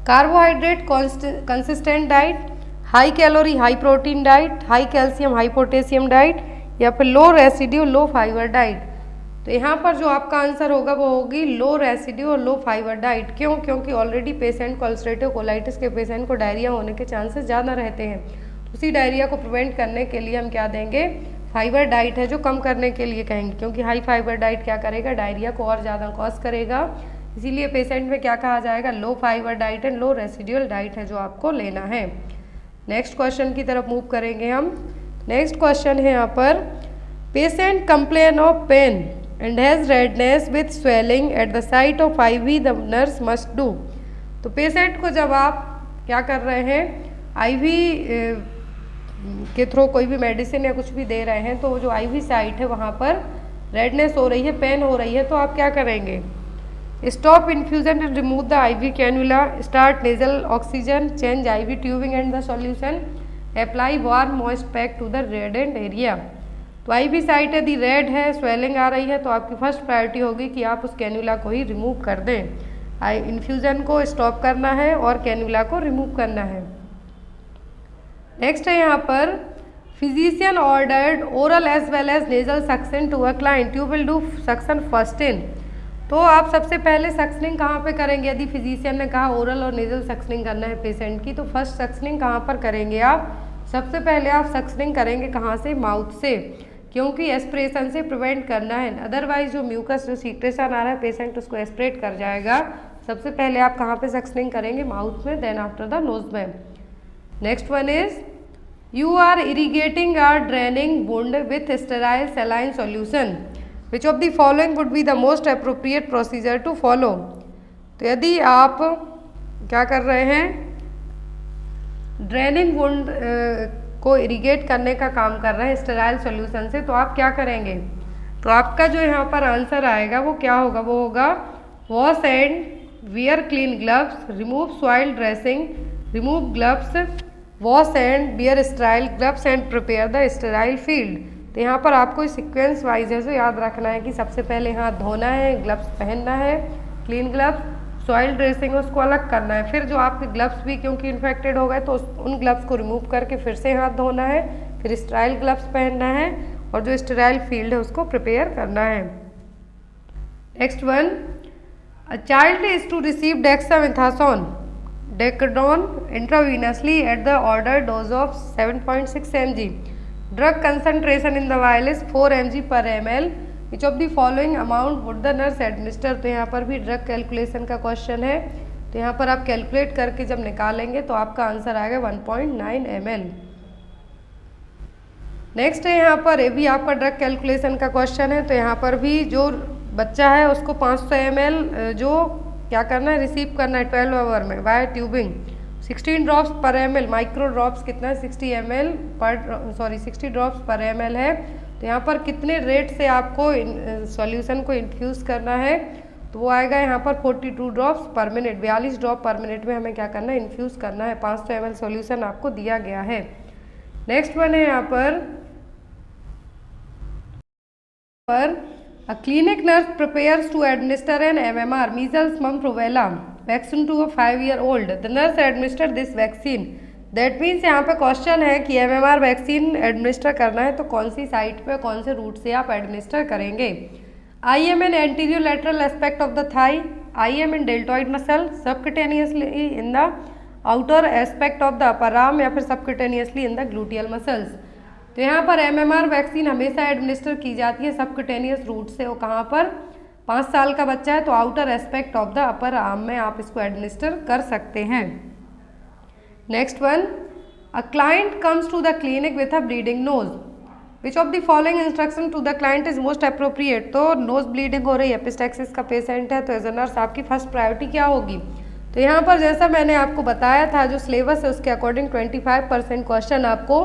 Carbohydrate consistent diet, high calorie high protein diet, high calcium high potassium diet, या फिर लो रेसिड्यू लो फाइबर डाइट। तो यहाँ पर जो आपका आंसर होगा वो होगी लो रेसिड्यू और लो फाइबर डाइट। क्यों? क्योंकि ऑलरेडी पेशेंट को अल्सरेटिव कोलाइटिस के पेशेंट को डायरिया होने के चांसेस ज़्यादा रहते हैं। उसी डायरिया को प्रिवेंट करने के लिए हम क्या देंगे, फाइबर डाइट है जो कम करने के लिए कहेंगे, क्योंकि हाई फाइबर डाइट क्या करेगा, डायरिया को और ज़्यादा कॉज करेगा। इसीलिए पेशेंट में क्या कहा जाएगा, low fibre diet and low residual diet है जो आपको लेना है। नेक्स्ट क्वेश्चन की तरफ मूव करेंगे हम। नेक्स्ट क्वेश्चन है यहाँ पर, patient complain of pain and has redness with swelling at the site of IV, the nurse must do. तो पेशेंट को जब आप क्या कर रहे हैं, IV के थ्रू कोई भी मेडिसिन या कुछ भी दे रहे हैं, तो वो जो IV साइट है वहाँ पर रेडनेस हो रही है, पेन हो रही है, तो आप क्या करेंगे, stop infusion and remove the IV cannula, start nasal oxygen, change IV tubing and the solution, apply warm moist pack to the reddened area. तो IV साइट यदि रेड है, स्वेलिंग आ रही है, तो आपकी फर्स्ट प्रायोरिटी होगी कि आप उस कैन्युला को ही रिमूव कर दें। इन्फ्यूजन को स्टॉप करना है और कैन्युला को रिमूव करना है। नेक्स्ट है यहाँ पर, physician ordered oral as well as nasal suction to a client, you will do suction first in. तो आप सबसे पहले सक्शनिंग कहाँ पे करेंगे, यदि फिजिशियन ने कहा ओरल और नेजल सक्शनिंग करना है पेशेंट की, तो फर्स्ट सक्शनिंग कहाँ पर करेंगे आप, सबसे पहले आप सक्शनिंग करेंगे कहाँ से, माउथ से, क्योंकि एस्पिरेशन से प्रिवेंट करना है। अदरवाइज जो म्यूकस जो सीक्रेशन आ रहा है पेशेंट उसको एस्पिरेट कर जाएगा। सबसे पहले आप कहाँ पे सक्शनिंग करेंगे, माउथ में, देन आफ्टर द नोज में। Next one is, you are irrigating or draining wound with sterile saline solution, which of the following would be the most appropriate procedure to follow. तो यदि आप क्या कर रहे हैं, ड्रेनिंग वुंड को irrigate करने का काम कर रहे हैं स्टेराइल सॉल्यूशन से, तो आप क्या करेंगे, तो आपका जो यहाँ पर आंसर आएगा वो क्या होगा, वो होगा wash and wear clean gloves, remove soil dressing, remove gloves, wash and wear sterile gloves and prepare the sterile field. तो यहाँ पर आपको सीक्वेंस वाइज है, तो याद रखना है कि सबसे पहले हाथ धोना है, ग्लव्स पहनना है, क्लीन ग्लव्स, सॉइल ड्रेसिंग उसको अलग करना है, फिर जो आपके ग्लव्स भी क्योंकि इन्फेक्टेड हो गए तो उन ग्लव्स को रिमूव करके फिर से हाथ धोना है, फिर स्टेराइल ग्लव्स पहनना है और जो स्टेराइल फील्ड है उसको प्रिपेयर करना है। Next one, a child is to receive dexamethasone dexamethasone intravenously at the ordered dose of 7.6 mg. Drug concentration in the vial is 4 mg per ml. Which of the following amount would the nurse administer? तो यहाँ पर भी drug calculation का question है, तो यहाँ पर आप कैलकुलेट करके जब निकालेंगे तो आपका आंसर आएगा 1.9 ml। नेक्स्ट है यहाँ पर, ये भी आपका ड्रग कैलकुलेशन का क्वेश्चन है, तो यहाँ पर भी जो बच्चा है उसको 500 ml जो क्या करना है, रिसीव करना है 12 आवर में वाया ट्यूबिंग, 16 ड्रॉप्स पर ml, माइक्रो ड्रॉप्स कितना है 60 ड्रॉप्स पर ml है। तो यहाँ पर कितने रेट से आपको सॉल्यूशन को इन्फ्यूज़ करना है, तो वो आएगा यहाँ पर 42 ड्रॉप्स पर मिनट, 42 ड्रॉप पर मिनट में हमें क्या करना है, इन्फ्यूज़ करना है। 500 ml सॉल्यूशन आपको दिया गया है। नेक्स्ट वन है यहाँ पर a clinic nurse prepares to administer an MMR, measles, mumps, rubella vaccine to a 5-year-old. The nurse administer this vaccine. That means यहाँ पे क्वेश्चन है कि MMR वैक्सीन एडमिनिस्टर करना है तो कौन सी साइट पे कौन से रूट से आप एडमिनिस्टर करेंगे। IM in anterior lateral aspect of the thigh, IM in deltoid muscle, subcutaneously in the outer aspect of the upper arm या फिर subcutaneously in the gluteal muscles। तो यहाँ पर MMR वैक्सीन हमेशा एडमिनिस्टर की जाती है सबक्यूटेनियस रूट से। वो कहाँ पर, 5 साल का बच्चा है तो outer aspect of the upper arm में आप इसको एडमिनिस्टर कर सकते हैं। Next one, a client comes to the clinic with a bleeding nose, which of the following instruction to the client is most appropriate. तो नोज ब्लीडिंग हो रही है, एपिस्टैक्सिस का पेशेंट है, तो एज अ नर्स आपकी फर्स्ट प्रायोरिटी क्या होगी। तो यहाँ पर जैसा मैंने आपको बताया था जो सिलेबस है उसके अकॉर्डिंग 25% क्वेश्चन आपको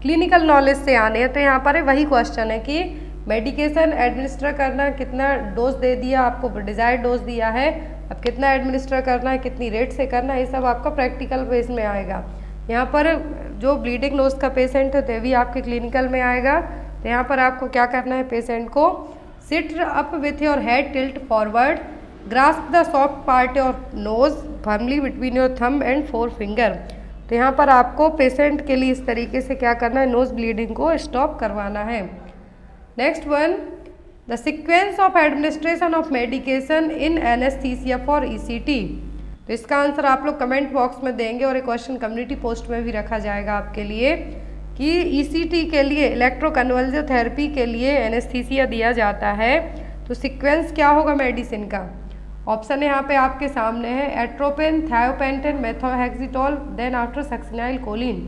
क्लिनिकल नॉलेज से आने हैं। तो यहाँ पर वही क्वेश्चन है कि मेडिकेशन एडमिनिस्टर करना, कितना डोज दे दिया आपको, डिजायर्ड डोज दिया है, अब कितना एडमिनिस्टर करना है, कितनी रेट से करना है, ये सब आपका प्रैक्टिकल बेस में आएगा। यहाँ पर जो ब्लीडिंग नोज का पेशेंट है तो भी आपके क्लिनिकल में आएगा। तो यहाँ पर आपको क्या करना है, पेशेंट को sit up with your head tilt forward, grasp the soft part your nose firmly between your thumb and 4 finger. तो यहाँ पर आपको पेशेंट के लिए इस तरीके से क्या करना है, नोज ब्लीडिंग को स्टॉप करवाना है। Next one, the sequence of administration of medication in anaesthesia for ECT. तो इसका आंसर आप लोग कमेंट बॉक्स में देंगे और एक क्वेश्चन कम्युनिटी पोस्ट में भी रखा जाएगा आपके लिए कि ईसीटी के लिए, इलेक्ट्रोकन्वल्सिव थेरेपी के लिए एनेस्थीसिया दिया जाता है तो सीक्वेंस क्या होगा मेडिसिन का। ऑप्शन यहाँ पे आपके सामने है, atropine, thiopentone, methohexital, then after succinylcholine.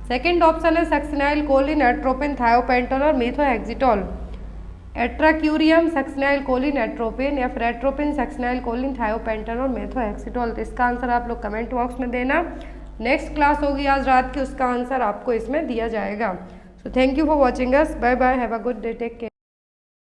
Second option है सक्सिनाइल कोलिन, एट्रोपिन, थायोपेंटेन और methohexital. Atracurium, succinylcholine, atropine, या फिर एट्रोपिन, सक्सिनाइल कोलिन, थायोपेंटेन और मेथोहेक्सिटोल। तो इसका आंसर आप लोग कमेंट बॉक्स में देना। नेक्स्ट क्लास होगी आज रात की, उसका आंसर आपको इसमें दिया जाएगा। So thank you for watching us, bye bye, have a good day, take care.